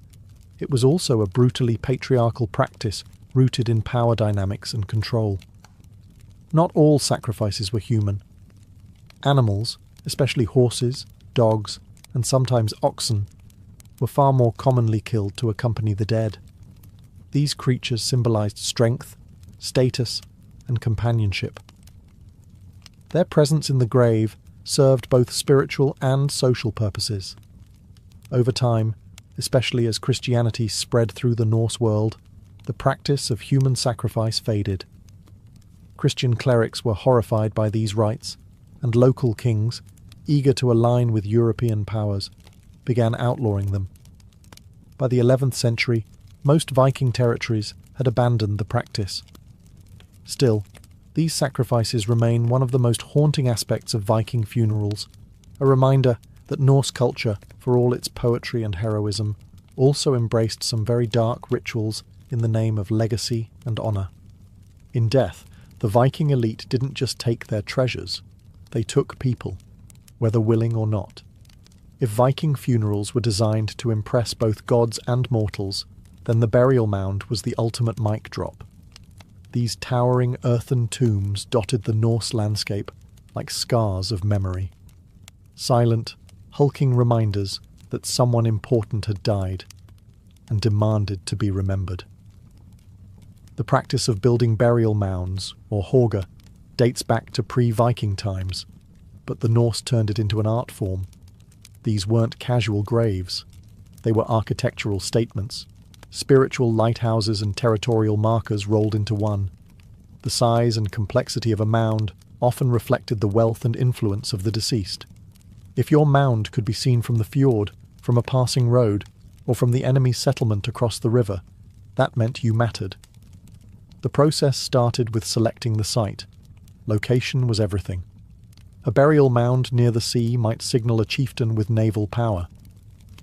it was also a brutally patriarchal practice rooted in power dynamics and control. Not all sacrifices were human. Animals, especially horses, dogs, and sometimes oxen, were far more commonly killed to accompany the dead. These creatures symbolized strength, status, and companionship. Their presence in the grave served both spiritual and social purposes. Over time, especially as Christianity spread through the Norse world, the practice of human sacrifice faded. Christian clerics were horrified by these rites, and local kings, eager to align with European powers, began outlawing them. By the 11th century, most Viking territories had abandoned the practice. Still, these sacrifices remain one of the most haunting aspects of Viking funerals, a reminder that Norse culture, for all its poetry and heroism, also embraced some very dark rituals in the name of legacy and honour. In death, the Viking elite didn't just take their treasures, they took people, whether willing or not. If Viking funerals were designed to impress both gods and mortals, then the burial mound was the ultimate mic drop. These towering earthen tombs dotted the Norse landscape like scars of memory. Silent, hulking reminders that someone important had died and demanded to be remembered. The practice of building burial mounds, or hauga, dates back to pre-Viking times, but the Norse turned it into an art form. These weren't casual graves. They were architectural statements, spiritual lighthouses and territorial markers rolled into one. The size and complexity of a mound often reflected the wealth and influence of the deceased. If your mound could be seen from the fjord, from a passing road, or from the enemy settlement across the river, that meant you mattered. The process started with selecting the site. Location was everything. A burial mound near the sea might signal a chieftain with naval power.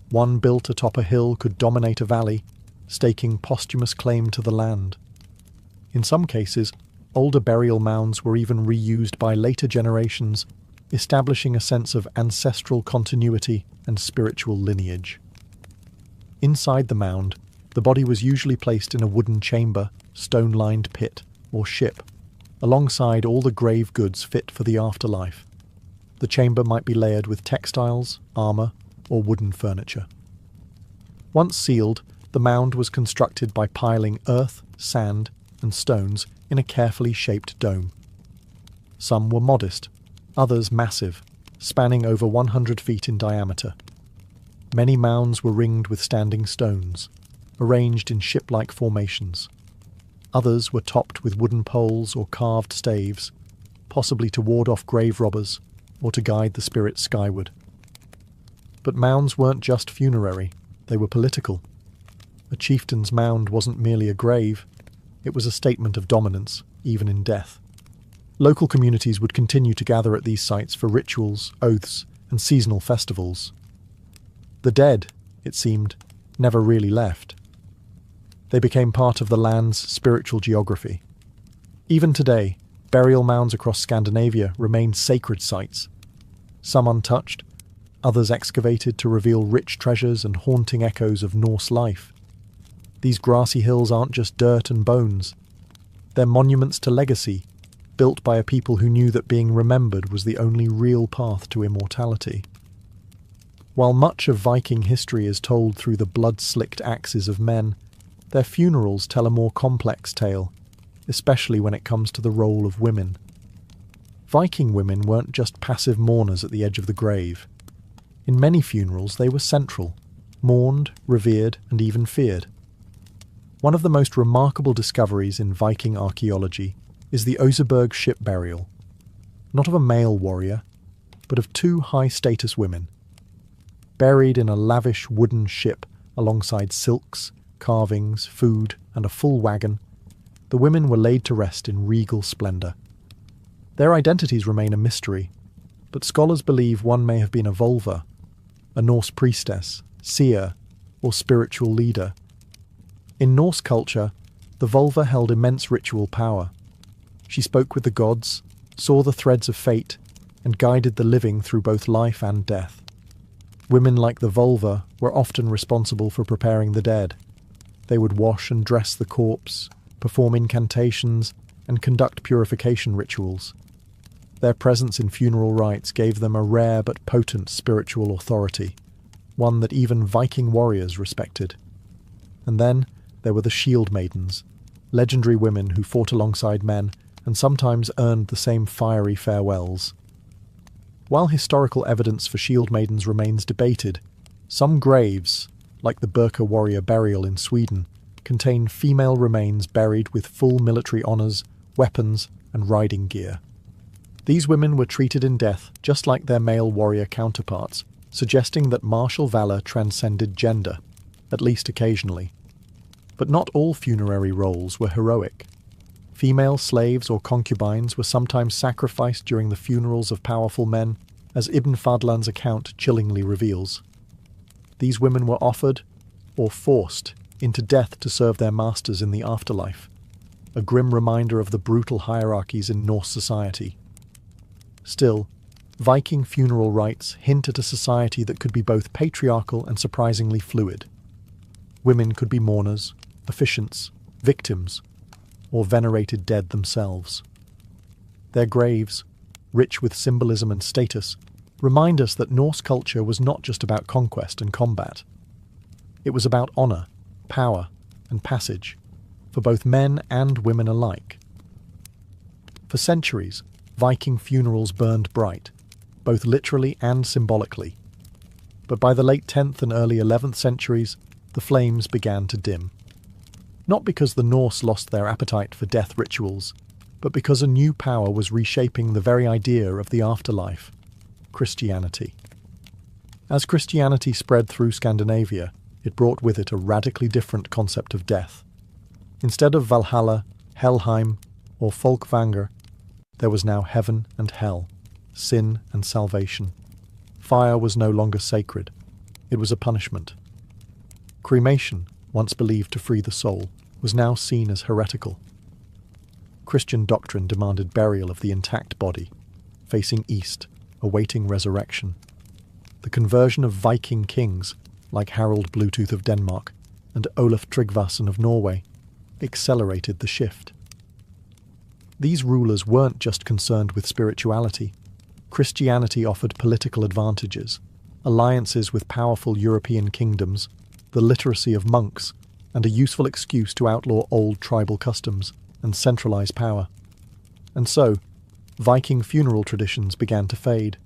One built atop a hill could dominate a valley, staking posthumous claim to the land. In some cases, older burial mounds were even reused by later generations, establishing a sense of ancestral continuity and spiritual lineage. Inside the mound, the body was usually placed in a wooden chamber, stone-lined pit, or ship, alongside all the grave goods fit for the afterlife. The chamber might be layered with textiles, armour, or wooden furniture. Once sealed, the mound was constructed by piling earth, sand, and stones in a carefully shaped dome. Some were modest, others massive, spanning over 100 feet in diameter. Many mounds were ringed with standing stones, arranged in ship-like formations. Others were topped with wooden poles or carved staves, possibly to ward off grave robbers or to guide the spirits skyward. But mounds weren't just funerary, they were political. A chieftain's mound wasn't merely a grave, it was a statement of dominance, even in death. Local communities would continue to gather at these sites for rituals, oaths, and seasonal festivals. The dead, it seemed, never really left. They became part of the land's spiritual geography. Even today, burial mounds across Scandinavia remain sacred sites. Some untouched, others excavated to reveal rich treasures and haunting echoes of Norse life. These grassy hills aren't just dirt and bones. They're monuments to legacy, built by a people who knew that being remembered was the only real path to immortality. While much of Viking history is told through the blood-slicked axes of men, their funerals tell a more complex tale, especially when it comes to the role of women. Viking women weren't just passive mourners at the edge of the grave. In many funerals they were central, mourned, revered, and even feared. One of the most remarkable discoveries in Viking archaeology is the Oseberg ship burial, not of a male warrior, but of two high-status women. Buried in a lavish wooden ship alongside silks, carvings, food, and a full wagon, the women were laid to rest in regal splendour. Their identities remain a mystery, but scholars believe one may have been a Volva, a Norse priestess, seer, or spiritual leader. In Norse culture, the Volva held immense ritual power. She spoke with the gods, saw the threads of fate, and guided the living through both life and death. Women like the Volva were often responsible for preparing the dead. They would wash and dress the corpse, perform incantations, and conduct purification rituals. Their presence in funeral rites gave them a rare but potent spiritual authority, one that even Viking warriors respected. And then there were the shield maidens, legendary women who fought alongside men and sometimes earned the same fiery farewells. While historical evidence for shield maidens remains debated, some graves, like the Birka warrior burial in Sweden, contain female remains buried with full military honours, weapons, and riding gear. These women were treated in death just like their male warrior counterparts, suggesting that martial valour transcended gender, at least occasionally. But not all funerary roles were heroic. Female slaves or concubines were sometimes sacrificed during the funerals of powerful men, as Ibn Fadlan's account chillingly reveals. These women were offered, or forced, into death to serve their masters in the afterlife, a grim reminder of the brutal hierarchies in Norse society. Still, Viking funeral rites hint at a society that could be both patriarchal and surprisingly fluid. Women could be mourners, officiants, victims, or venerated dead themselves. Their graves, rich with symbolism and status, remind us that Norse culture was not just about conquest and combat. It was about honour, power, and passage, for both men and women alike. For centuries, Viking funerals burned bright, both literally and symbolically. But by the late 10th and early 11th centuries, the flames began to dim. Not because the Norse lost their appetite for death rituals, but because a new power was reshaping the very idea of the afterlife: Christianity. As Christianity spread through Scandinavia, it brought with it a radically different concept of death. Instead of Valhalla, Helheim, or Folkvanger, there was now heaven and hell, sin and salvation. Fire was no longer sacred. It was a punishment. Cremation, once believed to free the soul, was now seen as heretical. Christian doctrine demanded burial of the intact body, facing east, awaiting resurrection. The conversion of Viking kings, like Harald Bluetooth of Denmark and Olaf Tryggvason of Norway, accelerated the shift. These rulers weren't just concerned with spirituality. Christianity offered political advantages, alliances with powerful European kingdoms, the literacy of monks, and a useful excuse to outlaw old tribal customs and centralize power. And so, Viking funeral traditions began to fade.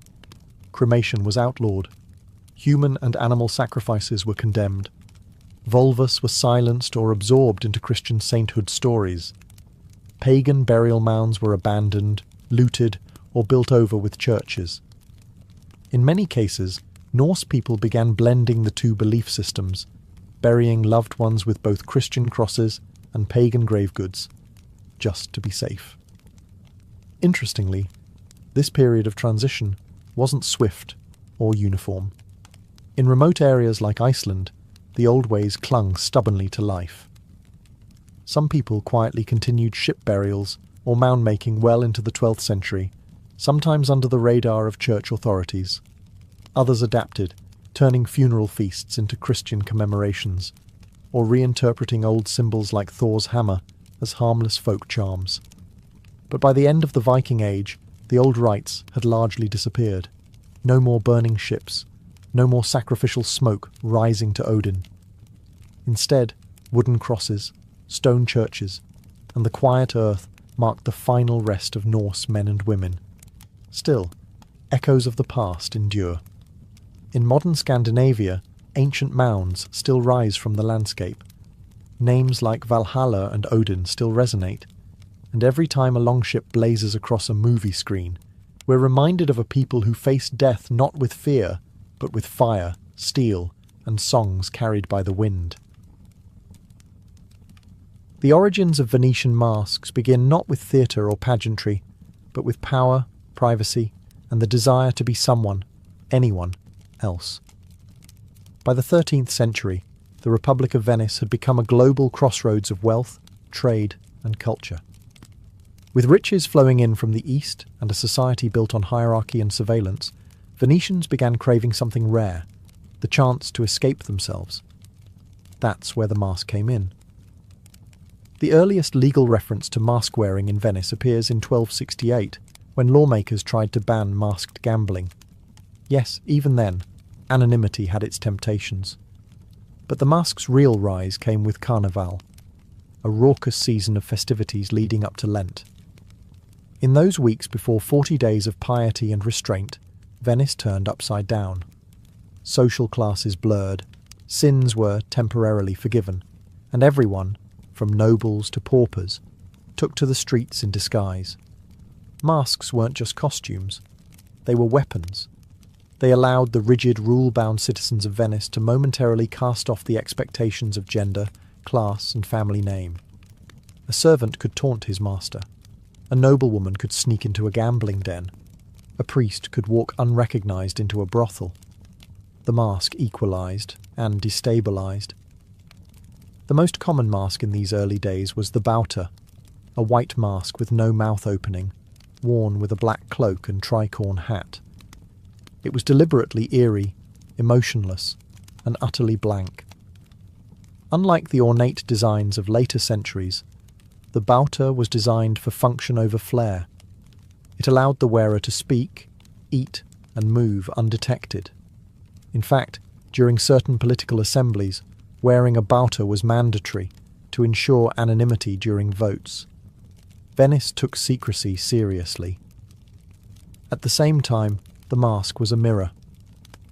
Cremation was outlawed. Human and animal sacrifices were condemned. Volvas were silenced or absorbed into Christian sainthood stories. Pagan burial mounds were abandoned, looted, or built over with churches. In many cases, Norse people began blending the two belief systems, burying loved ones with both Christian crosses and pagan grave goods, just to be safe. Interestingly, this period of transition wasn't swift or uniform. In remote areas like Iceland, the old ways clung stubbornly to life. Some people quietly continued ship burials or mound-making well into the 12th century, sometimes under the radar of church authorities. Others adapted, turning funeral feasts into Christian commemorations, or reinterpreting old symbols like Thor's hammer as harmless folk charms. But by the end of the Viking Age, the old rites had largely disappeared. No more burning ships, no more sacrificial smoke rising to Odin. Instead, wooden crosses, stone churches, and the quiet earth marked the final rest of Norse men and women. Still, echoes of the past endure. In modern Scandinavia, ancient mounds still rise from the landscape. Names like Valhalla and Odin still resonate, and every time a longship blazes across a movie screen, we're reminded of a people who faced death not with fear, but with fire, steel, and songs carried by the wind. The origins of Venetian masks begin not with theatre or pageantry, but with power, privacy, and the desire to be someone, anyone, else. By the 13th century, the Republic of Venice had become a global crossroads of wealth, trade, and culture. With riches flowing in from the east and a society built on hierarchy and surveillance, Venetians began craving something rare, the chance to escape themselves. That's where the mask came in. The earliest legal reference to mask-wearing in Venice appears in 1268, when lawmakers tried to ban masked gambling. Yes, even then, anonymity had its temptations. But the mask's real rise came with Carnival, a raucous season of festivities leading up to Lent. In those weeks before 40 days of piety and restraint, Venice turned upside down. Social classes blurred, sins were temporarily forgiven, and everyone, from nobles to paupers, took to the streets in disguise. Masks weren't just costumes, they were weapons. They allowed the rigid, rule-bound citizens of Venice to momentarily cast off the expectations of gender, class, and family name. A servant could taunt his master. A noblewoman could sneak into a gambling den. A priest could walk unrecognised into a brothel. The mask equalised and destabilised. The most common mask in these early days was the bauta, a white mask with no mouth opening, worn with a black cloak and tricorn hat. It was deliberately eerie, emotionless, and utterly blank. Unlike the ornate designs of later centuries, the bauta was designed for function over flair. It allowed the wearer to speak, eat, and move undetected. In fact, during certain political assemblies, wearing a bauta was mandatory to ensure anonymity during votes. Venice took secrecy seriously. At the same time, the mask was a mirror.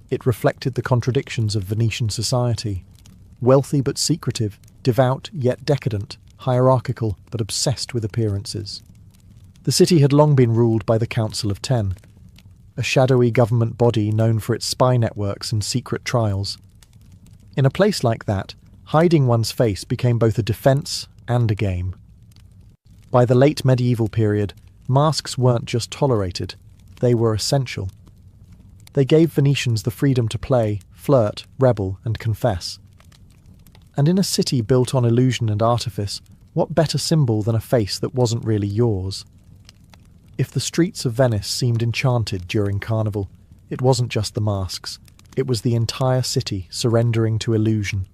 It reflected the contradictions of Venetian society: wealthy but secretive, devout yet decadent, hierarchical but obsessed with appearances. The city had long been ruled by the Council of Ten, a shadowy government body known for its spy networks and secret trials. In a place like that, hiding one's face became both a defence and a game. By the late medieval period, masks weren't just tolerated, they were essential. They gave Venetians the freedom to play, flirt, rebel, and confess. And in a city built on illusion and artifice, what better symbol than a face that wasn't really yours? If the streets of Venice seemed enchanted during Carnival, it wasn't just the masks, it was the entire city surrendering to illusion.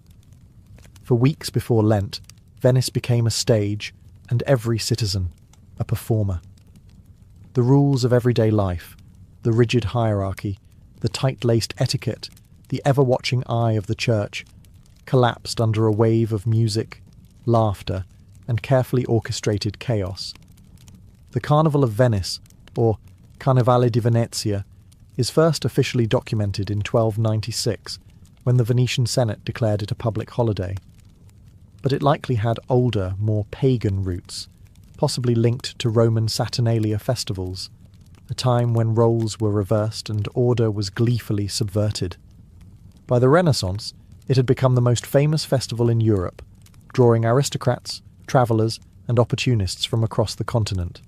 For weeks before Lent, Venice became a stage, and every citizen a performer. The rules of everyday life, the rigid hierarchy, the tight-laced etiquette, the ever-watching eye of the church, collapsed under a wave of music, laughter, and carefully orchestrated chaos. The Carnival of Venice, or Carnevale di Venezia, is first officially documented in 1296, when the Venetian Senate declared it a public holiday. But it likely had older, more pagan roots, possibly linked to Roman Saturnalia festivals, a time when roles were reversed and order was gleefully subverted. By the Renaissance, it had become the most famous festival in Europe, drawing aristocrats, travellers, and opportunists from across the continent.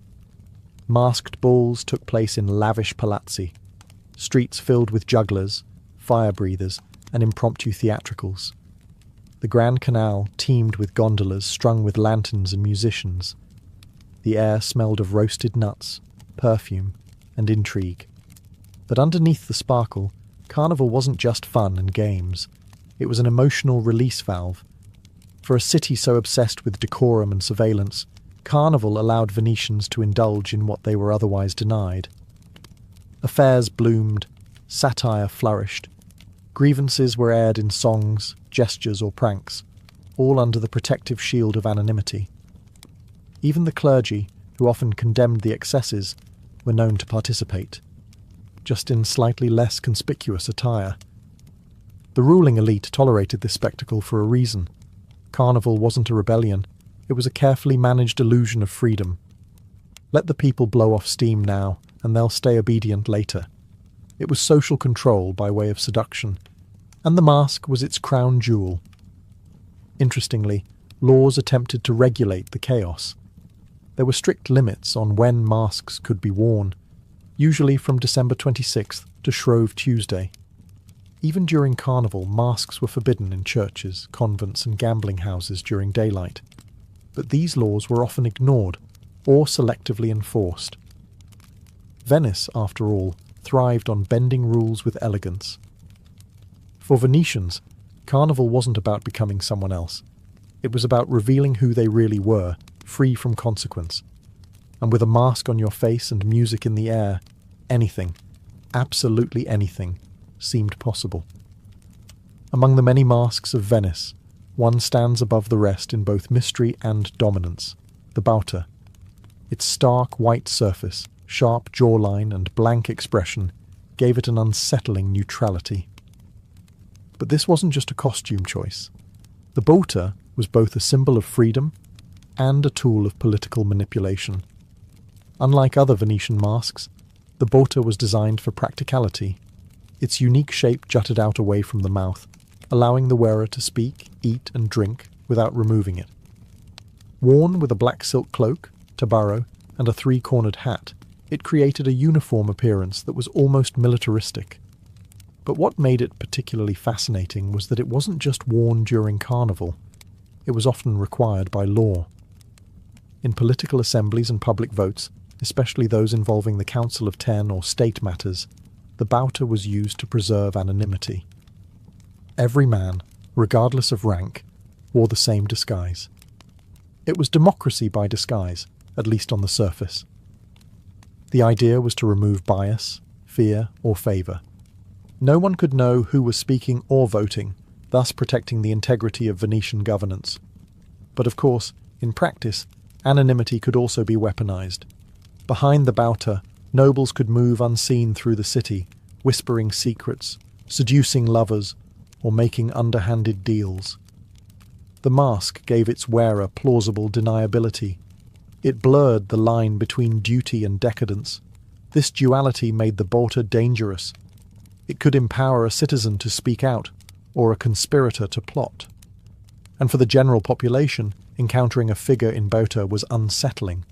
Masked balls took place in lavish palazzi, streets filled with jugglers, fire-breathers, and impromptu theatricals. The Grand Canal teemed with gondolas strung with lanterns and musicians. The air smelled of roasted nuts, perfume, and intrigue. But underneath the sparkle, Carnival wasn't just fun and games. It was an emotional release valve. For a city so obsessed with decorum and surveillance, Carnival allowed Venetians to indulge in what they were otherwise denied. Affairs bloomed, satire flourished, Grievances were aired in songs, gestures or pranks, all under the protective shield of anonymity. Even the clergy, who often condemned the excesses, were known to participate, just in slightly less conspicuous attire. The ruling elite tolerated this spectacle for a reason. Carnival wasn't a rebellion, it was a carefully managed illusion of freedom. Let the people blow off steam now, and they'll stay obedient later. It was social control by way of seduction, and the mask was its crown jewel. Interestingly, laws attempted to regulate the chaos. There were strict limits on when masks could be worn, usually from December 26th to Shrove Tuesday. Even during Carnival, masks were forbidden in churches, convents and gambling houses during daylight. But these laws were often ignored or selectively enforced. Venice, after all, thrived on bending rules with elegance. For Venetians, Carnival wasn't about becoming someone else. It was about revealing who they really were, free from consequence. And with a mask on your face and music in the air, anything, absolutely anything, seemed possible. Among the many masks of Venice, one stands above the rest in both mystery and dominance, the Bauta. Its stark white surface, sharp jawline and blank expression gave it an unsettling neutrality. But this wasn't just a costume choice. The Bauta was both a symbol of freedom and a tool of political manipulation. Unlike other Venetian masks, the Bauta was designed for practicality. Its unique shape jutted out away from the mouth, allowing the wearer to speak, eat and drink without removing it. Worn with a black silk cloak, tabaro, and a three-cornered hat, it created a uniform appearance that was almost militaristic. But what made it particularly fascinating was that it wasn't just worn during Carnival. It was often required by law. In political assemblies and public votes, especially those involving the Council of Ten or state matters, the Bauta was used to preserve anonymity. Every man, regardless of rank, wore the same disguise. It was democracy by disguise, at least on the surface. The idea was to remove bias, fear, or favour. No one could know who was speaking or voting, thus protecting the integrity of Venetian governance. But of course, in practice, anonymity could also be weaponized. Behind the Bauta, nobles could move unseen through the city, whispering secrets, seducing lovers, or making underhanded deals. The mask gave its wearer plausible deniability. It blurred the line between duty and decadence. This duality made the Bauta dangerous. It could empower a citizen to speak out, or a conspirator to plot. And for the general population, encountering a figure in Bauta was unsettling.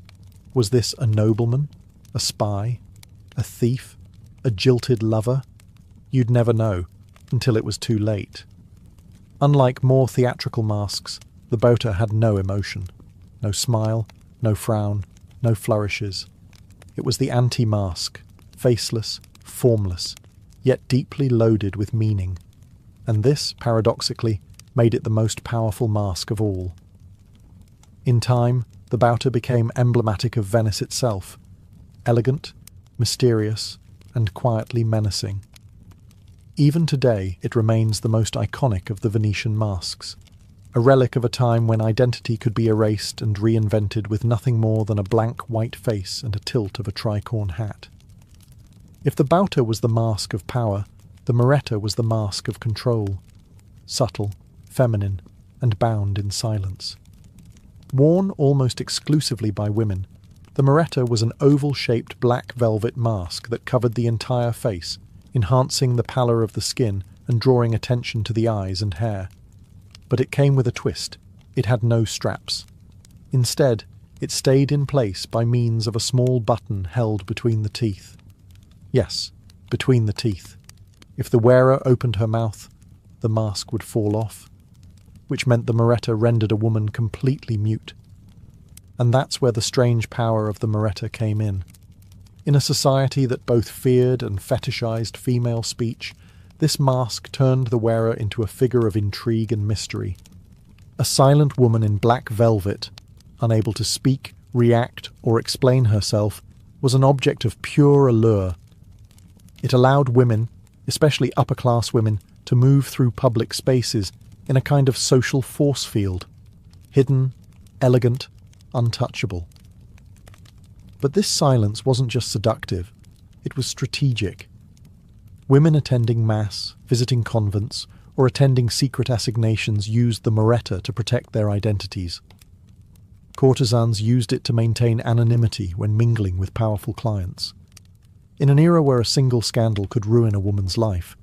Was this a nobleman? A spy? A thief? A jilted lover? You'd never know, until it was too late. Unlike more theatrical masks, the Bauta had no emotion. No smile, no frown, no flourishes. It was the anti-mask, faceless, formless, yet deeply loaded with meaning. And this, paradoxically, made it the most powerful mask of all. In time, the Bauta became emblematic of Venice itself, elegant, mysterious, and quietly menacing. Even today, it remains the most iconic of the Venetian masks, a relic of a time when identity could be erased and reinvented with nothing more than a blank white face and a tilt of a tricorn hat. If the Bauta was the mask of power, the Moretta was the mask of control, subtle, feminine, and bound in silence. Worn almost exclusively by women, the Moretta was an oval-shaped black velvet mask that covered the entire face, enhancing the pallor of the skin and drawing attention to the eyes and hair. But it came with a twist. It had no straps. Instead, it stayed in place by means of a small button held between the teeth. Yes, between the teeth. If the wearer opened her mouth, the mask would fall off, which meant the Moretta rendered a woman completely mute. And that's where the strange power of the Moretta came in. In a society that both feared and fetishized female speech, this mask turned the wearer into a figure of intrigue and mystery. A silent woman in black velvet, unable to speak, react, or explain herself, was an object of pure allure. It allowed women, especially upper-class women, to to move through public spaces in a kind of social force field, hidden, elegant, untouchable. But this silence wasn't just seductive, it was strategic. Women attending mass, visiting convents, or attending secret assignations used the Moretta to protect their identities. Courtesans used it to maintain anonymity when mingling with powerful clients. In an era where a single scandal could ruin a woman's life,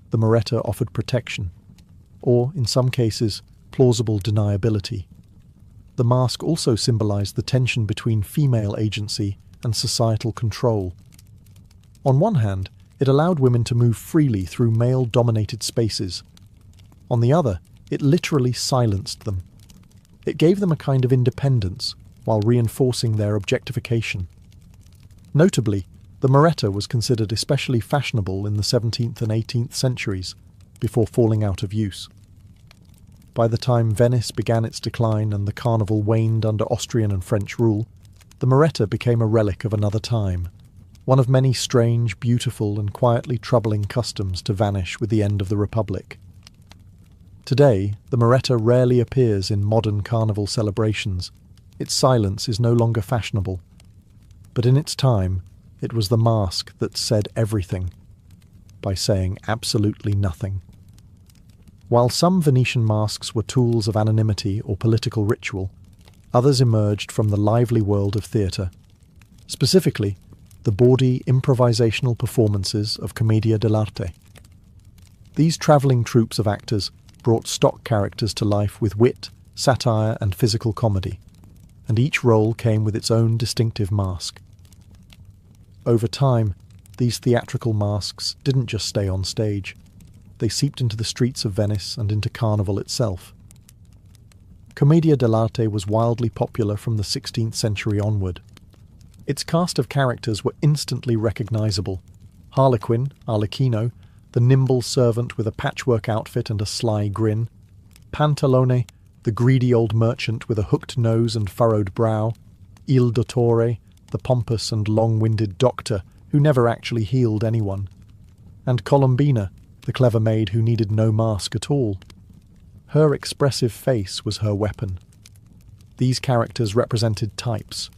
the Moretta offered protection, or, in some cases, plausible deniability. The mask also symbolized the tension between female agency and societal control. On one hand, it allowed women to move freely through male-dominated spaces. On the other, it literally silenced them. It gave them a kind of independence while reinforcing their objectification. Notably, the Moretta was considered especially fashionable in the 17th and 18th centuries, before falling out of use. By the time Venice began its decline and the carnival waned under Austrian and French rule, the Moretta became a relic of another time, one of many strange, beautiful and quietly troubling customs to vanish with the end of the Republic. Today, the Moretta rarely appears in modern carnival celebrations. Its silence is no longer fashionable. But in its time, it was the mask that said everything, by saying absolutely nothing. While some Venetian masks were tools of anonymity or political ritual, others emerged from the lively world of theatre. Specifically, the bawdy improvisational performances of Commedia dell'arte. These travelling troupes of actors brought stock characters to life with wit, satire and physical comedy, and each role came with its own distinctive mask. Over time, these theatrical masks didn't just stay on stage. They seeped into the streets of Venice and into Carnival itself. Commedia dell'arte was wildly popular from the 16th century onward. Its cast of characters were instantly recognisable. Harlequin, Arlecchino, the nimble servant with a patchwork outfit and a sly grin. Pantalone, the greedy old merchant with a hooked nose and furrowed brow. Il Dottore, the pompous and long-winded doctor who never actually healed anyone. And Colombina, the clever maid who needed no mask at all. Her expressive face was her weapon. These characters represented types,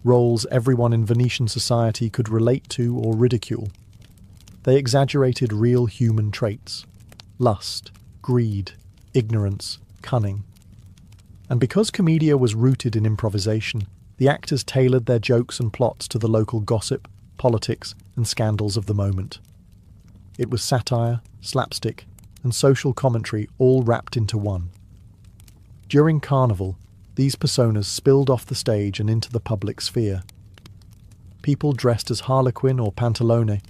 roles everyone in Venetian society could relate to or ridicule. They exaggerated real human traits: lust, greed, ignorance, cunning. And because Commedia was rooted in improvisation, the actors tailored their jokes and plots to the local gossip, politics, and scandals of the moment. It was satire, slapstick, and social commentary all wrapped into one. During Carnival, these personas spilled off the stage and into the public sphere. People dressed as Harlequin or Pantalone,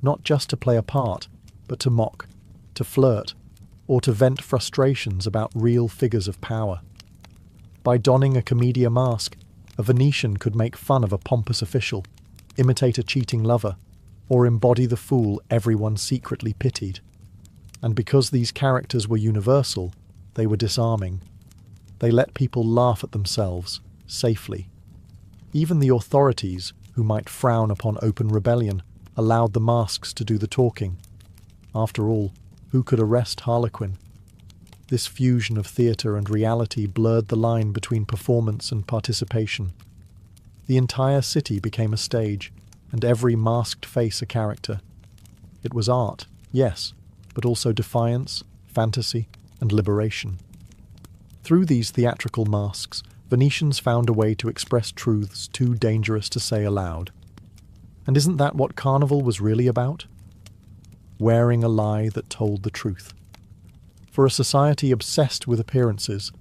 not just to play a part, but to mock, to flirt, or to vent frustrations about real figures of power. By donning a Commedia mask, a Venetian could make fun of a pompous official, imitate a cheating lover, or embody the fool everyone secretly pitied. And because these characters were universal, they were disarming. They let people laugh at themselves, safely. Even the authorities, who might frown upon open rebellion, allowed the masks to do the talking. After all, who could arrest Harlequin? This fusion of theatre and reality blurred the line between performance and participation. The entire city became a stage, and every masked face a character. It was art, yes, but also defiance, fantasy, and liberation. Through these theatrical masks, Venetians found a way to express truths too dangerous to say aloud. And isn't that what Carnival was really about? Wearing a lie that told the truth. For a society obsessed with appearances,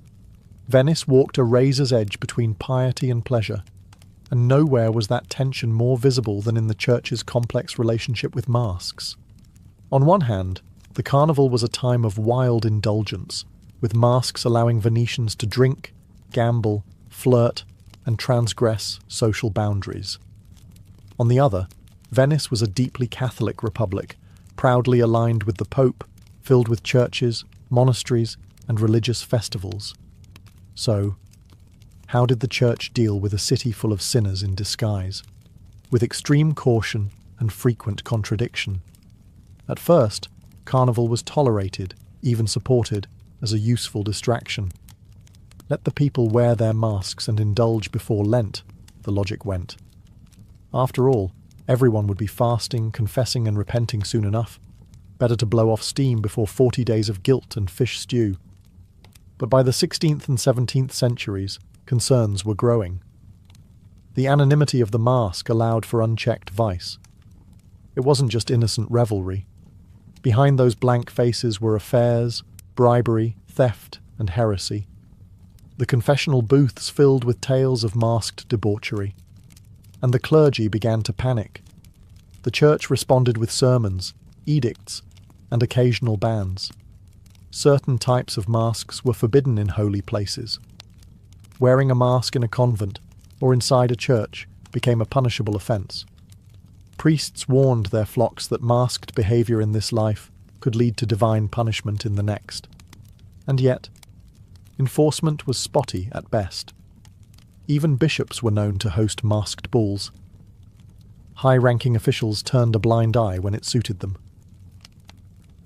Venice walked a razor's edge between piety and pleasure, and nowhere was that tension more visible than in the church's complex relationship with masks. On one hand, the Carnival was a time of wild indulgence, with masks allowing Venetians to drink, gamble, flirt, and transgress social boundaries. On the other, Venice was a deeply Catholic republic, proudly aligned with the Pope, filled with churches, monasteries, and religious festivals. So, how did the church deal with a city full of sinners in disguise? With extreme caution and frequent contradiction. At first, Carnival was tolerated, even supported, as a useful distraction. Let the people wear their masks and indulge before Lent, the logic went. After all, everyone would be fasting, confessing and repenting soon enough. Better to blow off steam before 40 days of guilt and fish stew. But by the 16th and 17th centuries, concerns were growing. The anonymity of the mask allowed for unchecked vice. It wasn't just innocent revelry. Behind those blank faces were affairs, bribery, theft, and heresy. The confessional booths filled with tales of masked debauchery. And the clergy began to panic. The church responded with sermons, edicts, and occasional bans. Certain types of masks were forbidden in holy places. Wearing a mask in a convent or inside a church became a punishable offence. Priests warned their flocks that masked behaviour in this life could lead to divine punishment in the next. And yet, enforcement was spotty at best. Even bishops were known to host masked balls. High-ranking officials turned a blind eye when it suited them.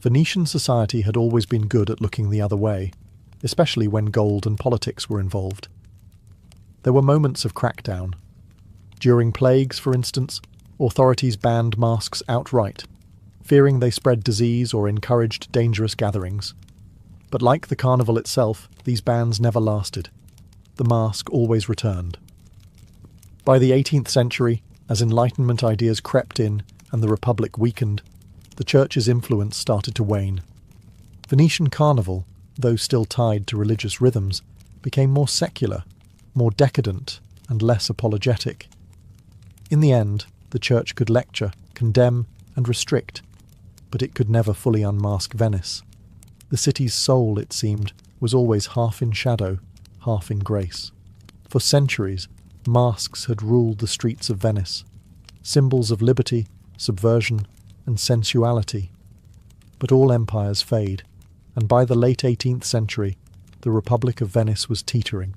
Venetian society had always been good at looking the other way, especially when gold and politics were involved. There were moments of crackdown. During plagues, for instance, authorities banned masks outright, fearing they spread disease or encouraged dangerous gatherings. But like the carnival itself, these bans never lasted. The mask always returned. By the 18th century, as Enlightenment ideas crept in and the Republic weakened, the Church's influence started to wane. Venetian carnival, though still tied to religious rhythms, became more secular, more decadent, and less apologetic. In the end, the Church could lecture, condemn, and restrict, but it could never fully unmask Venice. The city's soul, it seemed, was always half in shadow, half in grace. For centuries, masks had ruled the streets of Venice, symbols of liberty, subversion, and sensuality. But all empires fade, and by the late 18th century, the Republic of Venice was teetering.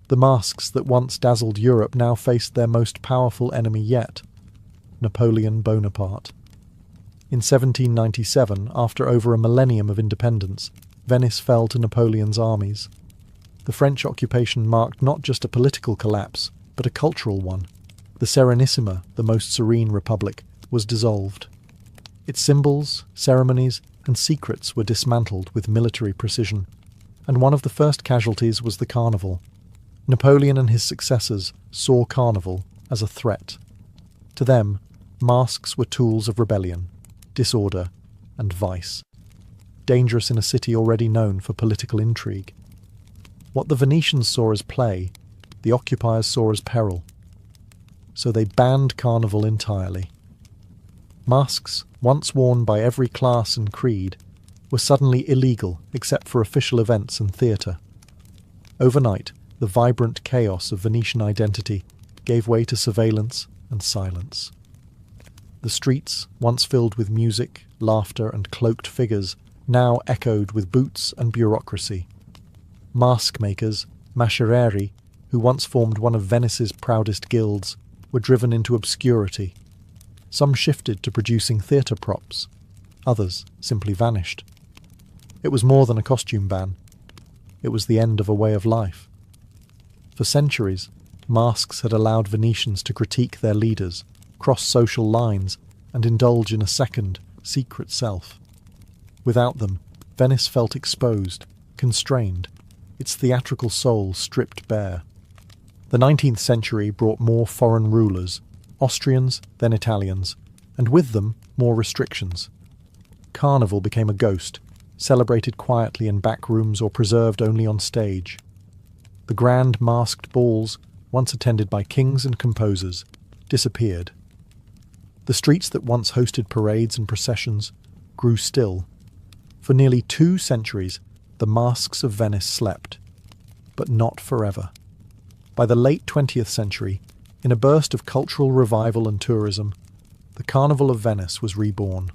The masks that once dazzled Europe now faced their most powerful enemy yet, Napoleon Bonaparte. In 1797, after over a millennium of independence, Venice fell to Napoleon's armies. The French occupation marked not just a political collapse, but a cultural one. The Serenissima, the most serene republic, was dissolved. Its symbols, ceremonies, and secrets were dismantled with military precision, and one of the first casualties was the carnival. Napoleon and his successors saw carnival as a threat. To them, masks were tools of rebellion, disorder, and vice, dangerous in a city already known for political intrigue. What the Venetians saw as play, the occupiers saw as peril. So they banned carnival entirely. Masks, once worn by every class and creed, were suddenly illegal except for official events and theatre. Overnight, the vibrant chaos of Venetian identity gave way to surveillance and silence. The streets, once filled with music, laughter, and cloaked figures, now echoed with boots and bureaucracy. Mask makers, mascherieri, who once formed one of Venice's proudest guilds, were driven into obscurity. Some shifted to producing theatre props. Others simply vanished. It was more than a costume ban. It was the end of a way of life. For centuries, masks had allowed Venetians to critique their leaders, cross social lines, and indulge in a second, secret self. Without them, Venice felt exposed, constrained, its theatrical soul stripped bare. The 19th century brought more foreign rulers, Austrians, then Italians, and with them more restrictions. Carnival became a ghost, celebrated quietly in back rooms or preserved only on stage. The grand masked balls, once attended by kings and composers, disappeared. The streets that once hosted parades and processions grew still. For nearly 2 centuries, the masks of Venice slept, but not forever. By the late 20th century, in a burst of cultural revival and tourism, the Carnival of Venice was reborn,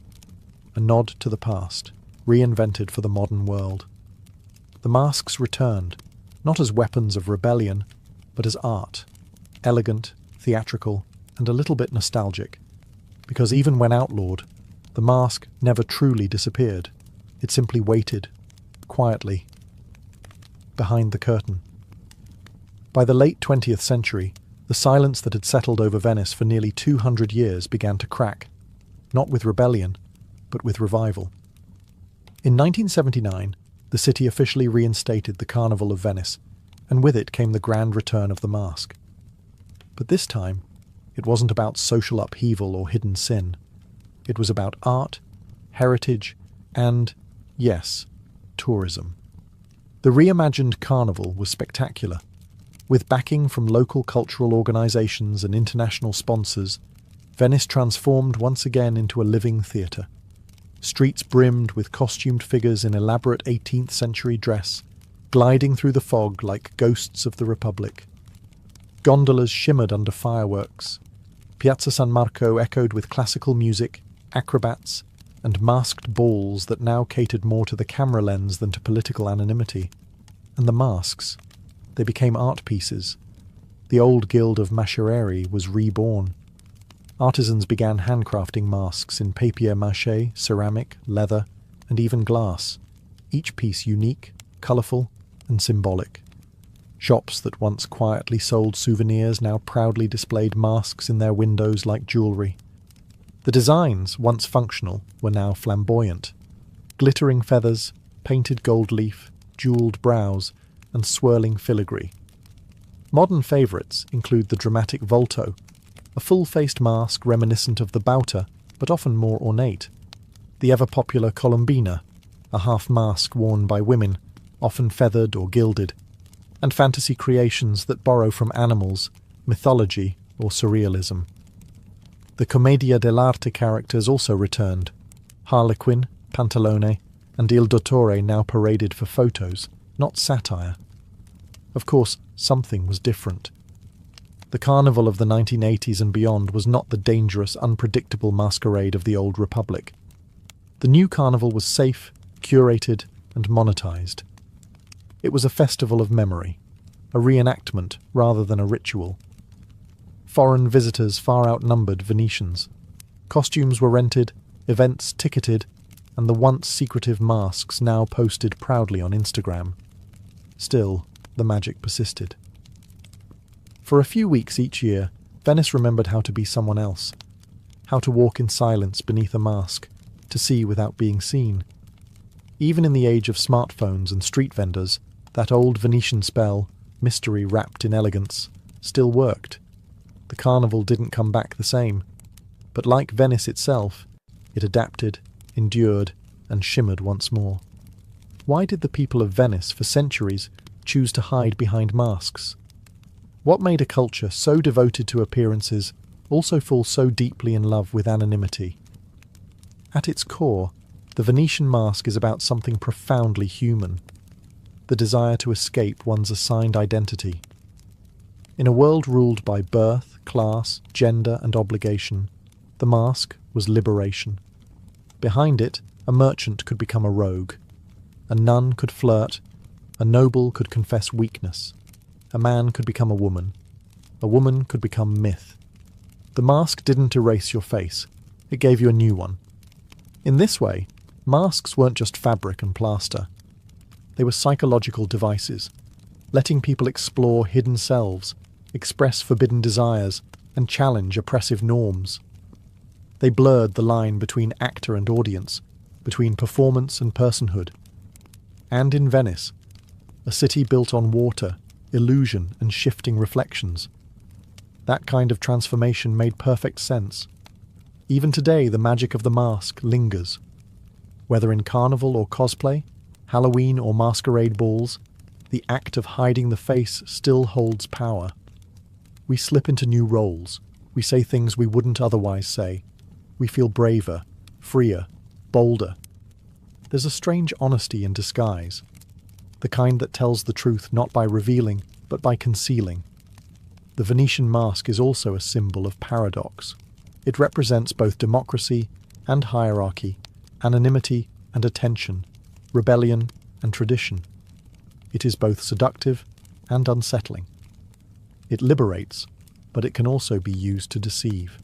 a nod to the past, reinvented for the modern world. The masks returned, not as weapons of rebellion, but as art, elegant, theatrical, and a little bit nostalgic, because even when outlawed, The mask never truly disappeared. It simply waited, quietly, behind the curtain. By the late 20th century, the silence that had settled over Venice for nearly 200 years began to crack, not with rebellion, but with revival. In 1979, the city officially reinstated the Carnival of Venice, and with it came the grand return of the mask. But this time, it wasn't about social upheaval or hidden sin. It was about art, heritage, and, yes, tourism. The reimagined carnival was spectacular. With backing from local cultural organisations and international sponsors, Venice transformed once again into a living theatre. Streets brimmed with costumed figures in elaborate 18th century dress, gliding through the fog like ghosts of the Republic. Gondolas shimmered under fireworks. Piazza San Marco echoed with classical music, acrobats, and masked balls that now catered more to the camera lens than to political anonymity. And the masks, they became art pieces. The old guild of Maschera was reborn. Artisans began handcrafting masks in papier-mâché, ceramic, leather, and even glass, each piece unique, colourful, and symbolic. Shops that once quietly sold souvenirs now proudly displayed masks in their windows like jewellery. The designs, once functional, were now flamboyant. Glittering feathers, painted gold leaf, jewelled brows, and swirling filigree. Modern favourites include the dramatic volto, a full-faced mask reminiscent of the bauta, but often more ornate. The ever-popular colombina, a half-mask worn by women, often feathered or gilded, and fantasy creations that borrow from animals, mythology, or surrealism. The Commedia dell'arte characters also returned. Harlequin, Pantalone, and Il Dottore now paraded for photos, not satire. Of course, something was different. The carnival of the 1980s and beyond was not the dangerous, unpredictable masquerade of the old Republic. The new carnival was safe, curated, and monetized. It was a festival of memory, a reenactment rather than a ritual. Foreign visitors far outnumbered Venetians. Costumes were rented, events ticketed, and the once secretive masks now posted proudly on Instagram. Still, the magic persisted. For a few weeks each year, Venice remembered how to be someone else, how to walk in silence beneath a mask, to see without being seen. Even in the age of smartphones and street vendors, that old Venetian spell, mystery wrapped in elegance, still worked. The carnival didn't come back the same, but like Venice itself, it adapted, endured, and shimmered once more. Why did the people of Venice, for centuries, choose to hide behind masks? What made a culture so devoted to appearances also fall so deeply in love with anonymity? At its core, the Venetian mask is about something profoundly human, the desire to escape one's assigned identity. In a world ruled by birth, class, gender, and obligation, the mask was liberation. Behind it, a merchant could become a rogue. A nun could flirt. A noble could confess weakness. A man could become a woman. A woman could become myth. The mask didn't erase your face. It gave you a new one. In this way, masks weren't just fabric and plaster. They were psychological devices, letting people explore hidden selves, express forbidden desires, and challenge oppressive norms. They blurred the line between actor and audience, between performance and personhood. And in Venice, a city built on water, illusion, and shifting reflections, that kind of transformation made perfect sense. Even today, the magic of the mask lingers. Whether in carnival or cosplay, Halloween or masquerade balls, the act of hiding the face still holds power. We slip into new roles. We say things we wouldn't otherwise say. We feel braver, freer, bolder. There's a strange honesty in disguise, the kind that tells the truth not by revealing, but by concealing. The Venetian mask is also a symbol of paradox. It represents both democracy and hierarchy, anonymity and attention, rebellion and tradition. It is both seductive and unsettling. It liberates, but it can also be used to deceive.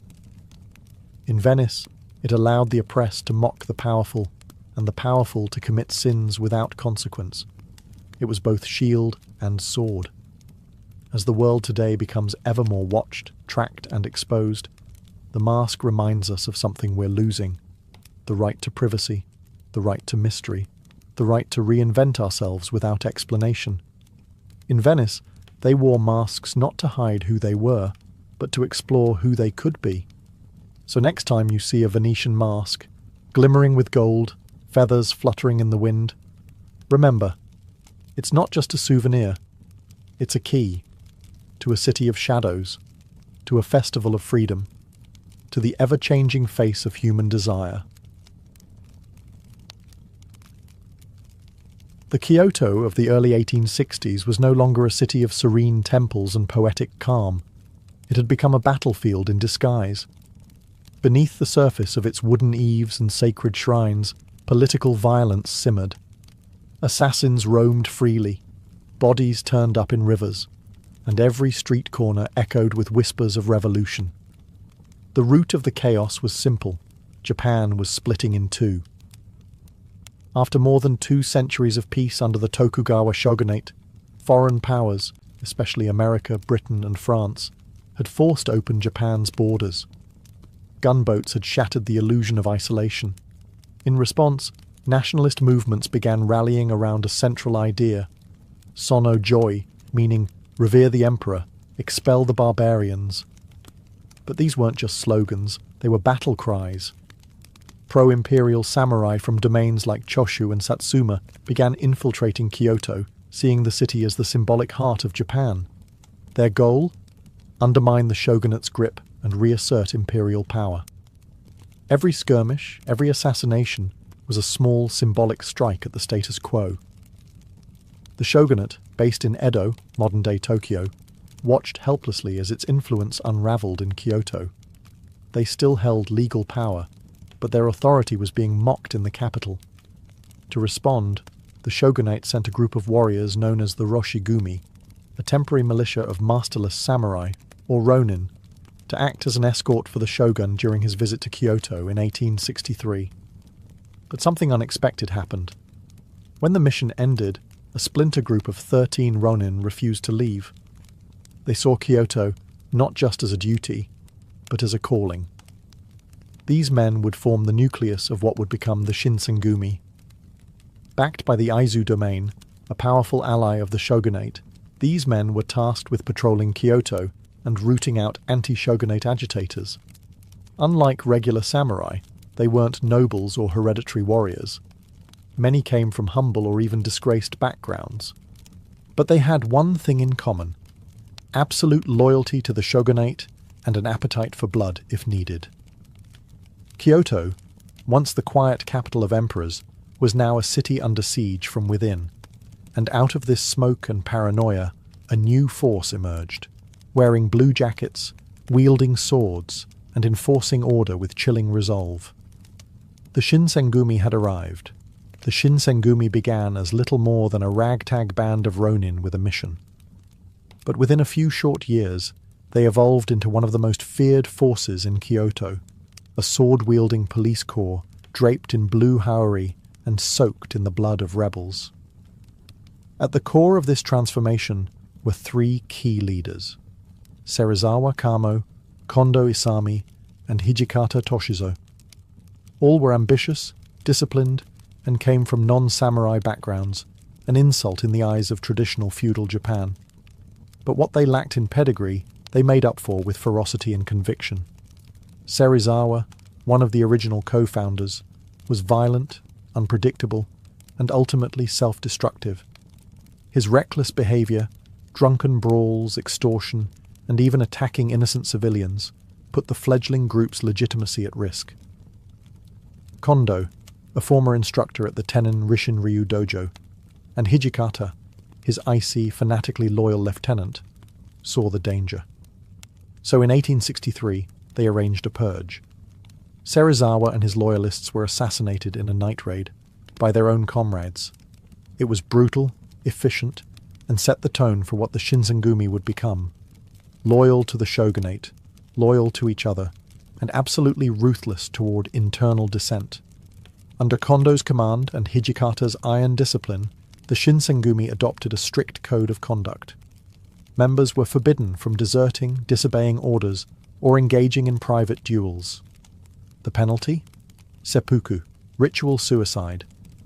In Venice, It allowed the oppressed to mock the powerful, and the powerful to commit sins without consequence. It was both shield and sword. As the world today becomes ever more watched, tracked, and exposed, the mask reminds us of something we're losing: the right to privacy, the right to mystery, the right to reinvent ourselves without explanation. In Venice, they wore masks not to hide who they were, but to explore who they could be. So next time you see a Venetian mask, glimmering with gold, feathers fluttering in the wind, remember, it's not just a souvenir, it's a key to a city of shadows, to a festival of freedom, to the ever-changing face of human desire. The Kyoto of the early 1860s was no longer a city of serene temples and poetic calm. It had become a battlefield in disguise. Beneath the surface of its wooden eaves and sacred shrines, political violence simmered. Assassins roamed freely, bodies turned up in rivers, and every street corner echoed with whispers of revolution. The root of the chaos was simple: Japan was splitting in two. After more than 2 centuries of peace under the Tokugawa shogunate, foreign powers, especially America, Britain, and France, had forced open Japan's borders. Gunboats had shattered the illusion of isolation. In response, nationalist movements began rallying around a central idea: Sono Joy, meaning revere the emperor, expel the barbarians. But these weren't just slogans, they were battle cries. Pro-imperial samurai from domains like Choshu and Satsuma began infiltrating Kyoto, seeing the city as the symbolic heart of Japan. Their goal? Undermine the shogunate's grip and reassert imperial power. Every skirmish, every assassination, was a small symbolic strike at the status quo. The shogunate, based in Edo, modern-day Tokyo, watched helplessly as its influence unraveled in Kyoto. They still held legal power, but their authority was being mocked in the capital. To respond, the shogunate sent a group of warriors known as the Roshigumi, a temporary militia of masterless samurai, or ronin, to act as an escort for the shogun during his visit to Kyoto in 1863. But something unexpected happened. When the mission ended, a splinter group of 13 ronin refused to leave. They saw Kyoto not just as a duty, but as a calling. These men would form the nucleus of what would become the Shinsengumi. Backed by the Aizu domain, a powerful ally of the shogunate, these men were tasked with patrolling Kyoto and rooting out anti-shogunate agitators. Unlike regular samurai, they weren't nobles or hereditary warriors. Many came from humble or even disgraced backgrounds. But they had one thing in common: absolute loyalty to the shogunate and an appetite for blood if needed. Kyoto, once the quiet capital of emperors, was now a city under siege from within, and out of this smoke and paranoia, a new force emerged, wearing blue jackets, wielding swords, and enforcing order with chilling resolve. The Shinsengumi had arrived. The Shinsengumi began as little more than a ragtag band of ronin with a mission. But within a few short years, they evolved into one of the most feared forces in Kyoto, a sword-wielding police corps draped in blue haori and soaked in the blood of rebels. At the core of this transformation were 3 key leaders: Serizawa Kamo, Kondo Isami, and Hijikata Toshizo. All were ambitious, disciplined, and came from non-samurai backgrounds, an insult in the eyes of traditional feudal Japan. But what they lacked in pedigree, they made up for with ferocity and conviction. Serizawa, one of the original co-founders, was violent, unpredictable, and ultimately self-destructive. His reckless behavior, drunken brawls, extortion, and even attacking innocent civilians, put the fledgling group's legitimacy at risk. Kondo, a former instructor at the Tenin Rishin-Ryu dojo, and Hijikata, his icy, fanatically loyal lieutenant, saw the danger. So in 1863, they arranged a purge. Serizawa and his loyalists were assassinated in a night raid by their own comrades. It was brutal, efficient, and set the tone for what the Shinsengumi would become: loyal to the shogunate, loyal to each other, and absolutely ruthless toward internal dissent. Under Kondo's command and Hijikata's iron discipline, the Shinsengumi adopted a strict code of conduct. Members were forbidden from deserting, disobeying orders, or engaging in private duels. The penalty? Seppuku, ritual suicide.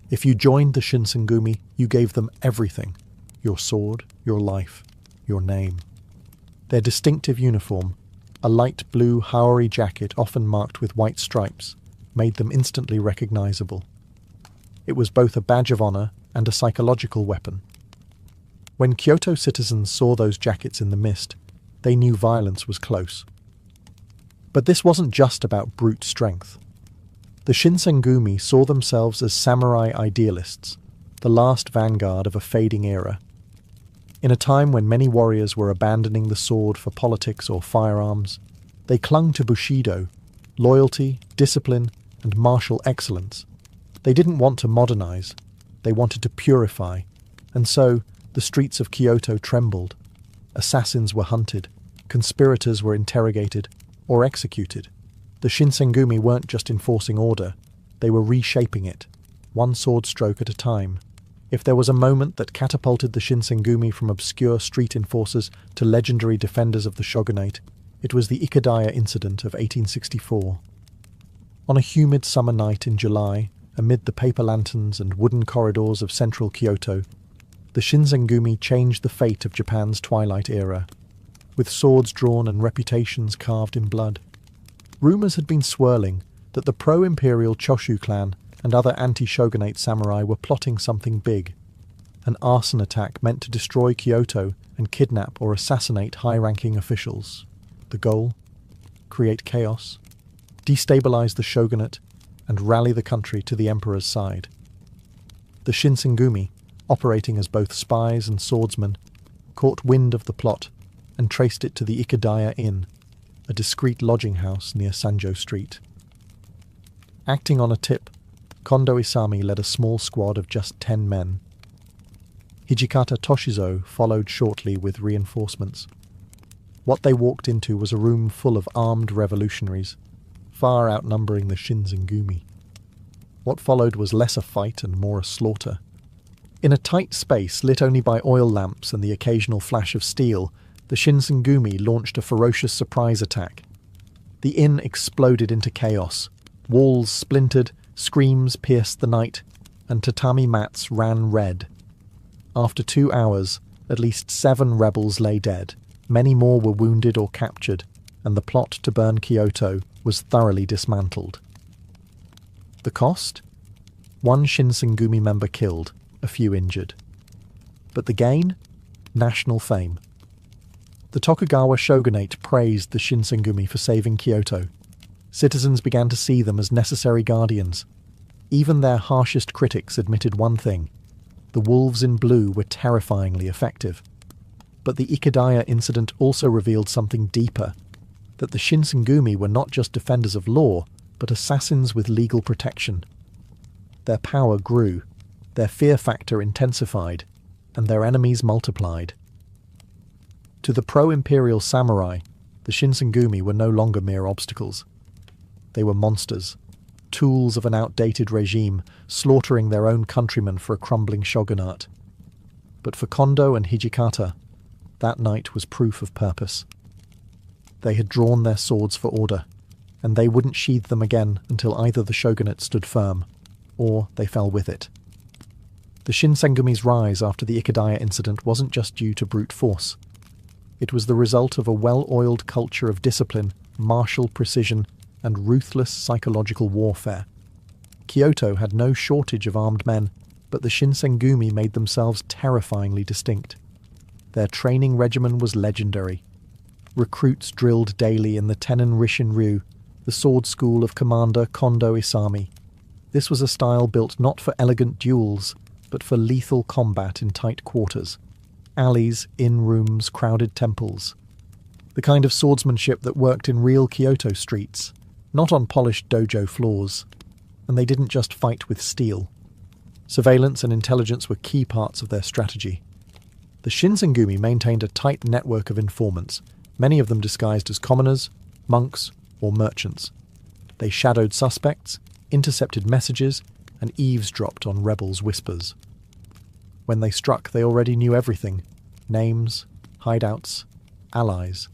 If you joined the Shinsengumi, you gave them everything: your sword, your life, your name. Their distinctive uniform, a light blue haori jacket often marked with white stripes, made them instantly recognizable. It was both a badge of honor and a psychological weapon. When Kyoto citizens saw those jackets in the mist, they knew violence was close. But this wasn't just about brute strength. The Shinsengumi saw themselves as samurai idealists, the last vanguard of a fading era. In a time when many warriors were abandoning the sword for politics or firearms, they clung to Bushido, loyalty, discipline, and martial excellence. They didn't want to modernize, they wanted to purify, and so the streets of Kyoto trembled. Assassins were hunted, conspirators were interrogated or executed. The Shinsengumi weren't just enforcing order, they were reshaping it, one sword stroke at a time. If there was a moment that catapulted the Shinsengumi from obscure street enforcers to legendary defenders of the shogunate, it was the Ikadaya incident of 1864. On a humid summer night in July, amid the paper lanterns and wooden corridors of central Kyoto, the Shinsengumi changed the fate of Japan's twilight era. With swords drawn and reputations carved in blood, rumours had been swirling that the pro-imperial Choshu clan and other anti-shogunate samurai were plotting something big. An arson attack meant to destroy Kyoto and kidnap or assassinate high-ranking officials. The goal? Create chaos, destabilize the shogunate, and rally the country to the emperor's side. The Shinsengumi, operating as both spies and swordsmen, caught wind of the plot and traced it to the Ikadaya Inn, a discreet lodging house near Sanjo Street. Acting on a tip, Kondo Isami led a small squad of just 10 men. Hijikata Toshizo followed shortly with reinforcements. What they walked into was a room full of armed revolutionaries, far outnumbering the Shinsengumi. What followed was less a fight and more a slaughter. In a tight space lit only by oil lamps and the occasional flash of steel, the Shinsengumi launched a ferocious surprise attack. The inn exploded into chaos. Walls splintered, screams pierced the night, and tatami mats ran red. After 2 hours, at least 7 rebels lay dead. Many more were wounded or captured, and the plot to burn Kyoto was thoroughly dismantled. The cost? 1 Shinsengumi member killed, a few injured. But the gain? National fame. The Tokugawa shogunate praised the Shinsengumi for saving Kyoto. Citizens began to see them as necessary guardians. Even their harshest critics admitted one thing: the wolves in blue were terrifyingly effective. But the Ikadaya incident also revealed something deeper, that the Shinsengumi were not just defenders of law, but assassins with legal protection. Their power grew, their fear factor intensified, and their enemies multiplied. To the pro-imperial samurai, the Shinsengumi were no longer mere obstacles. They were monsters, tools of an outdated regime, slaughtering their own countrymen for a crumbling shogunate. But for Kondo and Hijikata, that night was proof of purpose. They had drawn their swords for order, and they wouldn't sheathe them again until either the shogunate stood firm, or they fell with it. The Shinsengumi's rise after the Ikadaya incident wasn't just due to brute force. It was the result of a well-oiled culture of discipline, martial precision, and ruthless psychological warfare. Kyoto had no shortage of armed men, but the Shinsengumi made themselves terrifyingly distinct. Their training regimen was legendary. Recruits drilled daily in the Tenon Rishin-ryu, the sword school of Commander Kondo Isami. This was a style built not for elegant duels, but for lethal combat in tight quarters. Alleys, inn rooms, crowded temples. The kind of swordsmanship that worked in real Kyoto streets, not on polished dojo floors. And they didn't just fight with steel. Surveillance and intelligence were key parts of their strategy. The Shinsengumi maintained a tight network of informants, many of them disguised as commoners, monks, or merchants. They shadowed suspects, intercepted messages, and eavesdropped on rebels' whispers. When they struck, they already knew everything: names, hideouts, allies.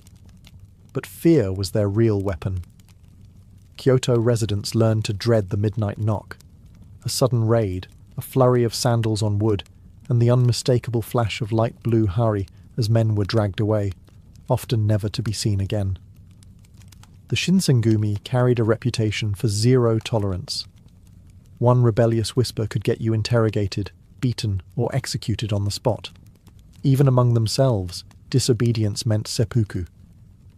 But fear was their real weapon. Kyoto residents learned to dread the midnight knock, a sudden raid, a flurry of sandals on wood, and the unmistakable flash of light blue hari as men were dragged away, often never to be seen again. The Shinsengumi carried a reputation for zero tolerance. One rebellious whisper could get you interrogated, beaten, or executed on the spot. Even among themselves, disobedience meant seppuku.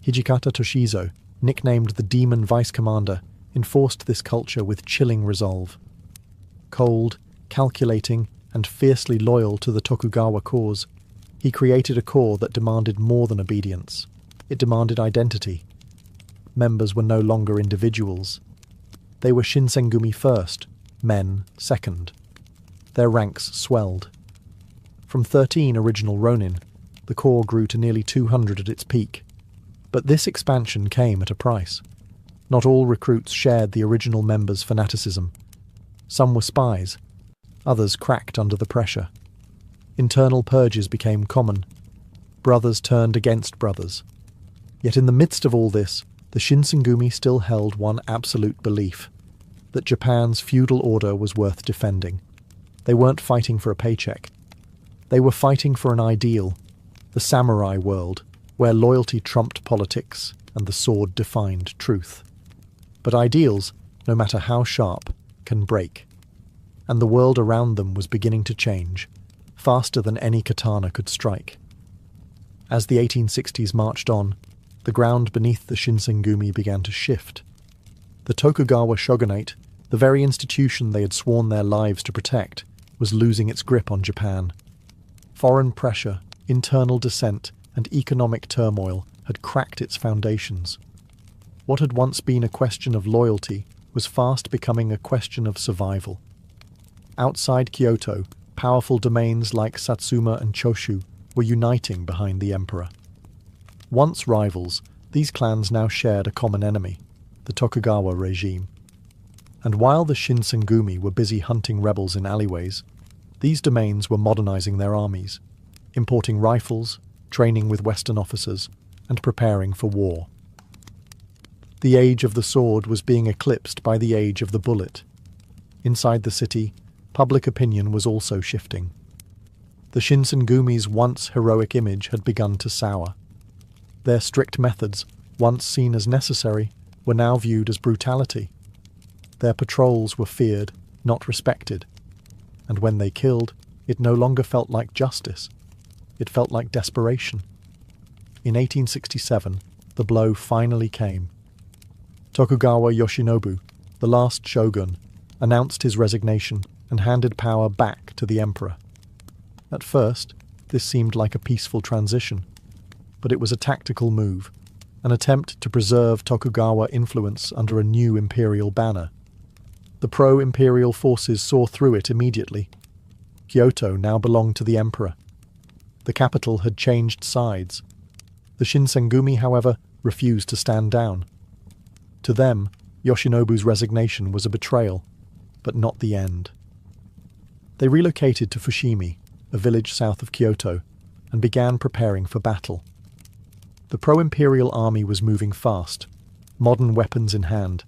Hijikata Toshizo, nicknamed the Demon Vice Commander, enforced this culture with chilling resolve. Cold, calculating, and fiercely loyal to the Tokugawa cause, he created a corps that demanded more than obedience. It demanded identity. Members were no longer individuals. They were Shinsengumi first, men second. Their ranks swelled. From 13 original Ronin, the corps grew to nearly 200 at its peak. But this expansion came at a price. Not all recruits shared the original members' fanaticism. Some were spies. Others cracked under the pressure. Internal purges became common. Brothers turned against brothers. Yet in the midst of all this, the Shinsengumi still held one absolute belief: that Japan's feudal order was worth defending. They weren't fighting for a paycheck. They were fighting for an ideal, the samurai world, where loyalty trumped politics and the sword defined truth. But ideals, no matter how sharp, can break. And the world around them was beginning to change, faster than any katana could strike. As the 1860s marched on, the ground beneath the Shinsengumi began to shift. The Tokugawa shogunate, the very institution they had sworn their lives to protect, was losing its grip on Japan. Foreign pressure, internal dissent, and economic turmoil had cracked its foundations. What had once been a question of loyalty was fast becoming a question of survival. Outside Kyoto, powerful domains like Satsuma and Choshu were uniting behind the emperor. Once rivals, these clans now shared a common enemy, the Tokugawa regime. And while the Shinsengumi were busy hunting rebels in alleyways, these domains were modernizing their armies, importing rifles, training with Western officers, and preparing for war. The age of the sword was being eclipsed by the age of the bullet. Inside the city, public opinion was also shifting. The Shinsengumi's once heroic image had begun to sour. Their strict methods, once seen as necessary, were now viewed as brutality. Their patrols were feared, not respected. And when they killed, it no longer felt like justice. It felt like desperation. In 1867, the blow finally came. Tokugawa Yoshinobu, the last shogun, announced his resignation and handed power back to the emperor. At first, this seemed like a peaceful transition, but it was a tactical move, an attempt to preserve Tokugawa influence under a new imperial banner. The pro-imperial forces saw through it immediately. Kyoto now belonged to the emperor. The capital had changed sides. The Shinsengumi, however, refused to stand down. To them, Yoshinobu's resignation was a betrayal, but not the end. They relocated to Fushimi, a village south of Kyoto, and began preparing for battle. The pro-imperial army was moving fast, modern weapons in hand,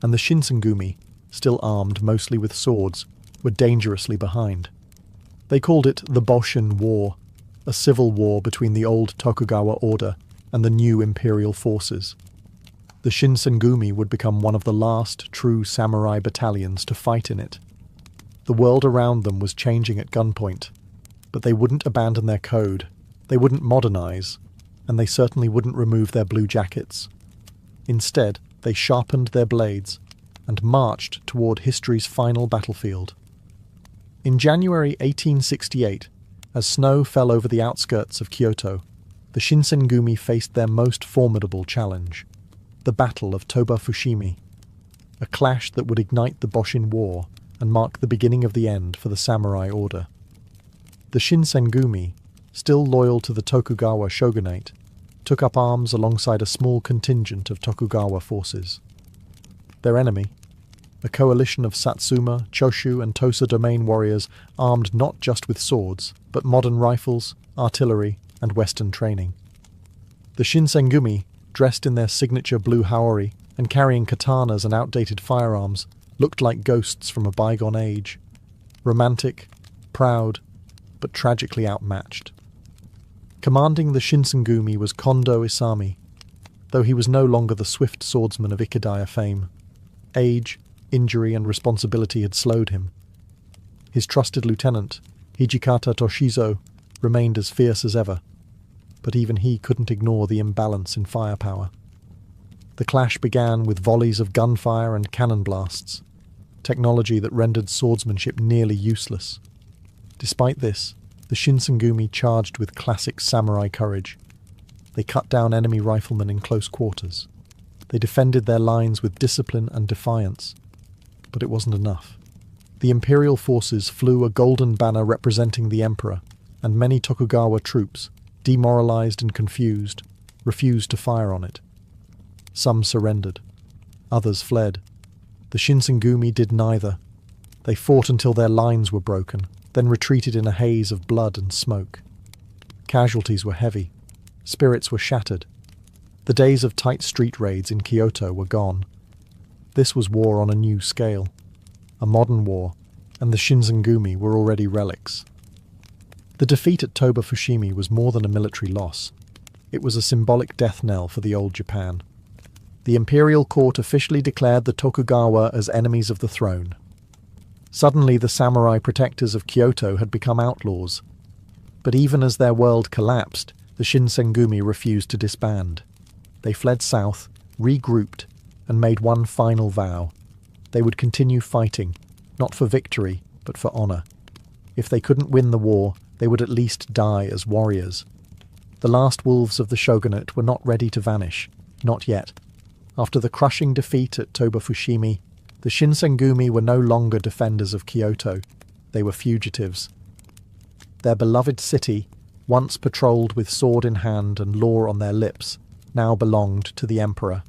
and the Shinsengumi, still armed mostly with swords, were dangerously behind. They called it the Boshin War, a civil war between the old Tokugawa order and the new imperial forces. The Shinsengumi would become one of the last true samurai battalions to fight in it. The world around them was changing at gunpoint, but they wouldn't abandon their code, they wouldn't modernize, and they certainly wouldn't remove their blue jackets. Instead, they sharpened their blades and marched toward history's final battlefield. In January 1868, as snow fell over the outskirts of Kyoto, the Shinsengumi faced their most formidable challenge, the Battle of Toba Fushimi, a clash that would ignite the Boshin War and mark the beginning of the end for the samurai order. The Shinsengumi, still loyal to the Tokugawa shogunate, took up arms alongside a small contingent of Tokugawa forces. Their enemy, a coalition of Satsuma, Choshu and Tosa domain warriors armed not just with swords, but modern rifles, artillery and Western training. The Shinsengumi, dressed in their signature blue haori and carrying katanas and outdated firearms, looked like ghosts from a bygone age, romantic, proud, but tragically outmatched. Commanding the Shinsengumi was Kondo Isami, though he was no longer the swift swordsman of Ikadaya fame. Age, injury and responsibility had slowed him. His trusted lieutenant, Hijikata Toshizo, remained as fierce as ever, but even he couldn't ignore the imbalance in firepower. The clash began with volleys of gunfire and cannon blasts, technology that rendered swordsmanship nearly useless. Despite this, the Shinsengumi charged with classic samurai courage. They cut down enemy riflemen in close quarters. They defended their lines with discipline and defiance. But it wasn't enough. The imperial forces flew a golden banner representing the emperor, and many Tokugawa troops, demoralized and confused, refused to fire on it. Some surrendered. Others fled. The Shinsengumi did neither. They fought until their lines were broken, then retreated in a haze of blood and smoke. Casualties were heavy. Spirits were shattered. The days of tight street raids in Kyoto were gone. This was war on a new scale. A modern war, and the Shinsengumi were already relics. The defeat at Toba Fushimi was more than a military loss. It was a symbolic death knell for the old Japan. The imperial court officially declared the Tokugawa as enemies of the throne. Suddenly the samurai protectors of Kyoto had become outlaws. But even as their world collapsed, the Shinsengumi refused to disband. They fled south, regrouped, and made one final vow. They would continue fighting, not for victory, but for honor. If they couldn't win the war, they would at least die as warriors. The last wolves of the shogunate were not ready to vanish, not yet. After the crushing defeat at Toba Fushimi, the Shinsengumi were no longer defenders of Kyoto. They were fugitives. Their beloved city, once patrolled with sword in hand and law on their lips, now belonged to the emperor.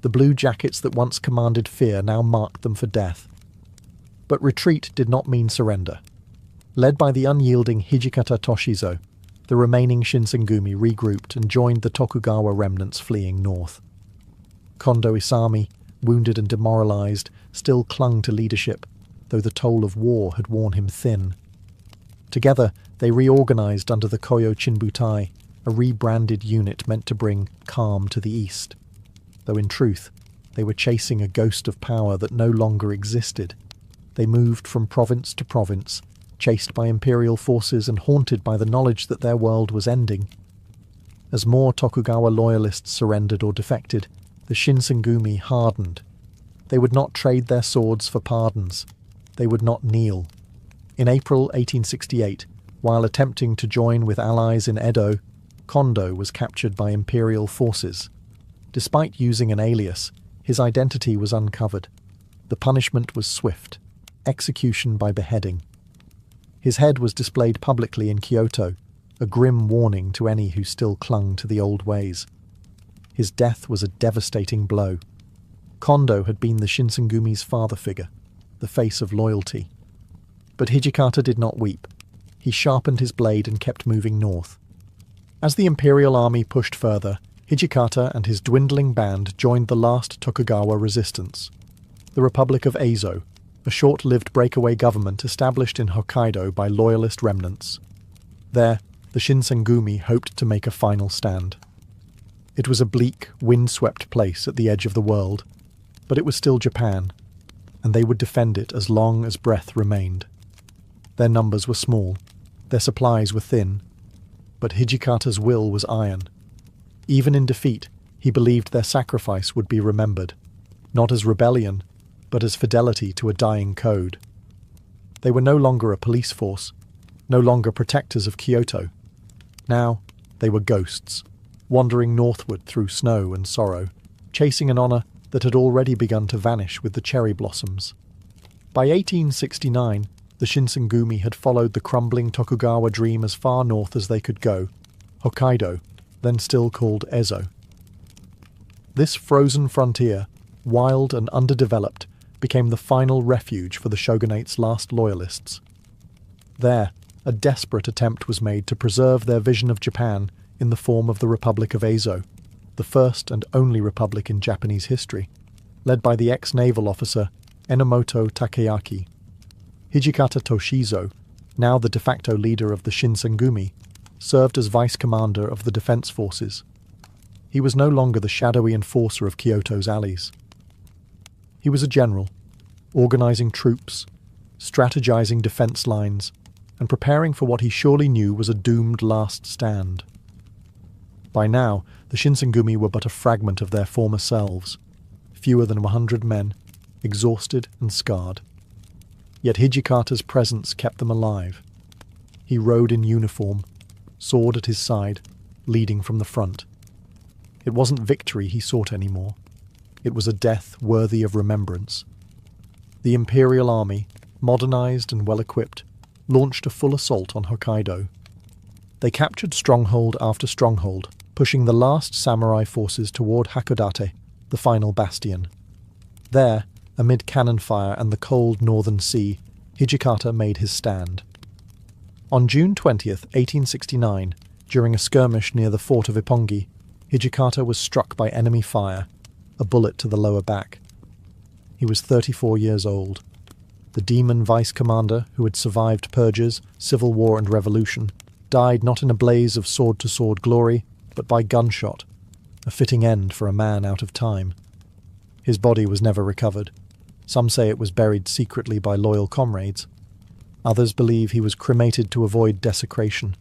The blue jackets that once commanded fear now marked them for death. But retreat did not mean surrender. Led by the unyielding Hijikata Toshizo, the remaining Shinsengumi regrouped and joined the Tokugawa remnants fleeing north. Kondo Isami, wounded and demoralized, still clung to leadership, though the toll of war had worn him thin. Together, they reorganized under the Koyo Chinbutai, a rebranded unit meant to bring calm to the east. Though in truth, they were chasing a ghost of power that no longer existed. They moved from province to province, chased by imperial forces and haunted by the knowledge that their world was ending. As more Tokugawa loyalists surrendered or defected, the Shinsengumi hardened. They would not trade their swords for pardons. They would not kneel. In April 1868, while attempting to join with allies in Edo, Kondo was captured by imperial forces. Despite using an alias, his identity was uncovered. The punishment was swift: execution by beheading. His head was displayed publicly in Kyoto, a grim warning to any who still clung to the old ways. His death was a devastating blow. Kondo had been the Shinsengumi's father figure, the face of loyalty. But Hijikata did not weep. He sharpened his blade and kept moving north. As the imperial army pushed further, Hijikata and his dwindling band joined the last Tokugawa resistance, the Republic of Eizo, a short-lived breakaway government established in Hokkaido by loyalist remnants. There, the Shinsengumi hoped to make a final stand. It was a bleak, wind-swept place at the edge of the world, but it was still Japan, and they would defend it as long as breath remained. Their numbers were small, their supplies were thin, but Hijikata's will was iron. Even in defeat, he believed their sacrifice would be remembered, not as rebellion, but as fidelity to a dying code. They were no longer a police force, no longer protectors of Kyoto. Now, they were ghosts, wandering northward through snow and sorrow, chasing an honor that had already begun to vanish with the cherry blossoms. By 1869, the Shinsengumi had followed the crumbling Tokugawa dream as far north as they could go, Hokkaido, then still called Ezo. This frozen frontier, wild and underdeveloped, became the final refuge for the shogunate's last loyalists. There, a desperate attempt was made to preserve their vision of Japan in the form of the Republic of Ezo, the first and only republic in Japanese history, led by the ex-naval officer Enomoto Takeyaki. Hijikata Toshizo, now the de facto leader of the Shinsengumi, served as vice-commander of the defense forces. He was no longer the shadowy enforcer of Kyoto's alleys. He was a general, organizing troops, strategizing defense lines, and preparing for what he surely knew was a doomed last stand. By now, the Shinsengumi were but a fragment of their former selves, fewer than 100 men, exhausted and scarred. Yet Hijikata's presence kept them alive. He rode in uniform, sword at his side, leading from the front. It wasn't victory he sought anymore. It was a death worthy of remembrance. The Imperial Army, modernized and well-equipped, launched a full assault on Hokkaido. They captured stronghold after stronghold, pushing the last samurai forces toward Hakodate, the final bastion. There, amid cannon fire and the cold northern sea, Hijikata made his stand. On June 20th, 1869, during a skirmish near the fort of Ippongi, Hijikata was struck by enemy fire, a bullet to the lower back. He was 34 years old. The demon vice-commander, who had survived purges, civil war and revolution, died not in a blaze of sword-to-sword glory, but by gunshot, a fitting end for a man out of time. His body was never recovered. Some say it was buried secretly by loyal comrades. Others believe he was cremated to avoid desecration.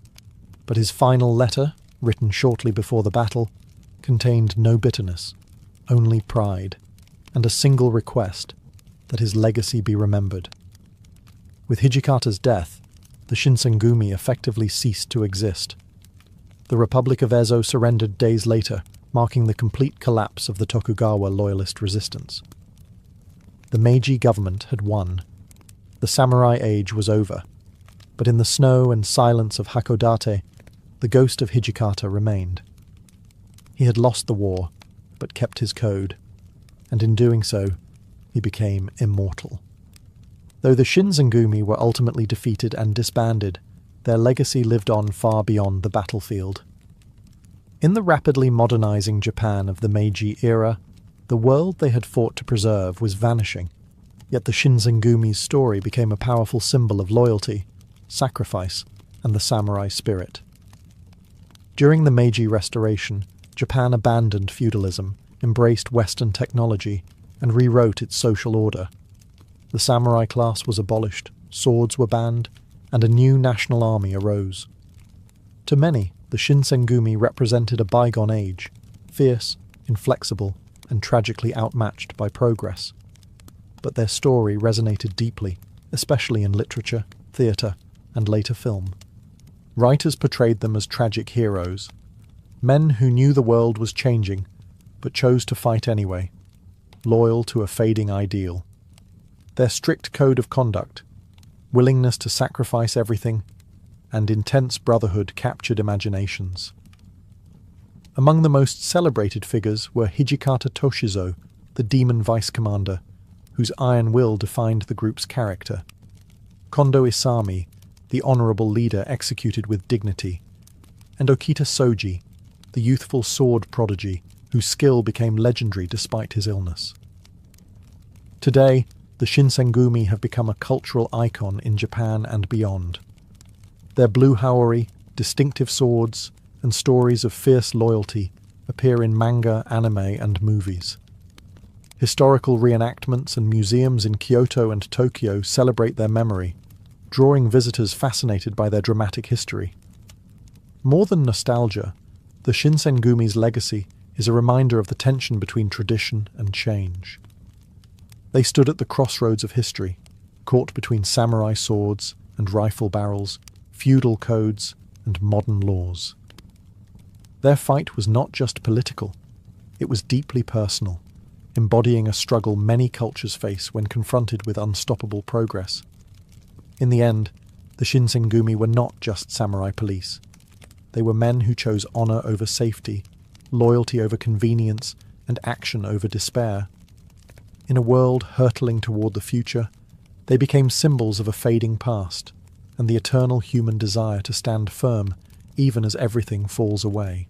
But his final letter, written shortly before the battle, contained no bitterness, only pride, and a single request, that his legacy be remembered. With Hijikata's death, the Shinsengumi effectively ceased to exist. The Republic of Ezo surrendered days later, marking the complete collapse of the Tokugawa loyalist resistance. The Meiji government had won. The samurai age was over. But in the snow and silence of Hakodate, the ghost of Hijikata remained. He had lost the war, but kept his code, and in doing so, he became immortal. Though the Shinsengumi were ultimately defeated and disbanded, their legacy lived on far beyond the battlefield. In the rapidly modernizing Japan of the Meiji era, the world they had fought to preserve was vanishing, yet the Shinsengumi's story became a powerful symbol of loyalty, sacrifice, and the samurai spirit. During the Meiji Restoration, Japan abandoned feudalism, embraced Western technology, and rewrote its social order. The samurai class was abolished, swords were banned, and a new national army arose. To many, the Shinsengumi represented a bygone age, fierce, inflexible, and tragically outmatched by progress. But their story resonated deeply, especially in literature, theatre, and later film. Writers portrayed them as tragic heroes, men who knew the world was changing, but chose to fight anyway, loyal to a fading ideal. Their strict code of conduct, willingness to sacrifice everything, and intense brotherhood captured imaginations. Among the most celebrated figures were Hijikata Toshizo, the demon vice-commander, whose iron will defined the group's character; Kondo Isami, the honourable leader executed with dignity; and Okita Soji, the youthful sword prodigy whose skill became legendary despite his illness. Today, the Shinsengumi have become a cultural icon in Japan and beyond. Their blue haori, distinctive swords, and stories of fierce loyalty appear in manga, anime, and movies. Historical reenactments and museums in Kyoto and Tokyo celebrate their memory, drawing visitors fascinated by their dramatic history. More than nostalgia, the Shinsengumi's legacy is a reminder of the tension between tradition and change. They stood at the crossroads of history, caught between samurai swords and rifle barrels, feudal codes and modern laws. Their fight was not just political, it was deeply personal, embodying a struggle many cultures face when confronted with unstoppable progress. In the end, the Shinsengumi were not just samurai police. They were men who chose honour over safety, loyalty over convenience, and action over despair. In a world hurtling toward the future, they became symbols of a fading past and the eternal human desire to stand firm even as everything falls away.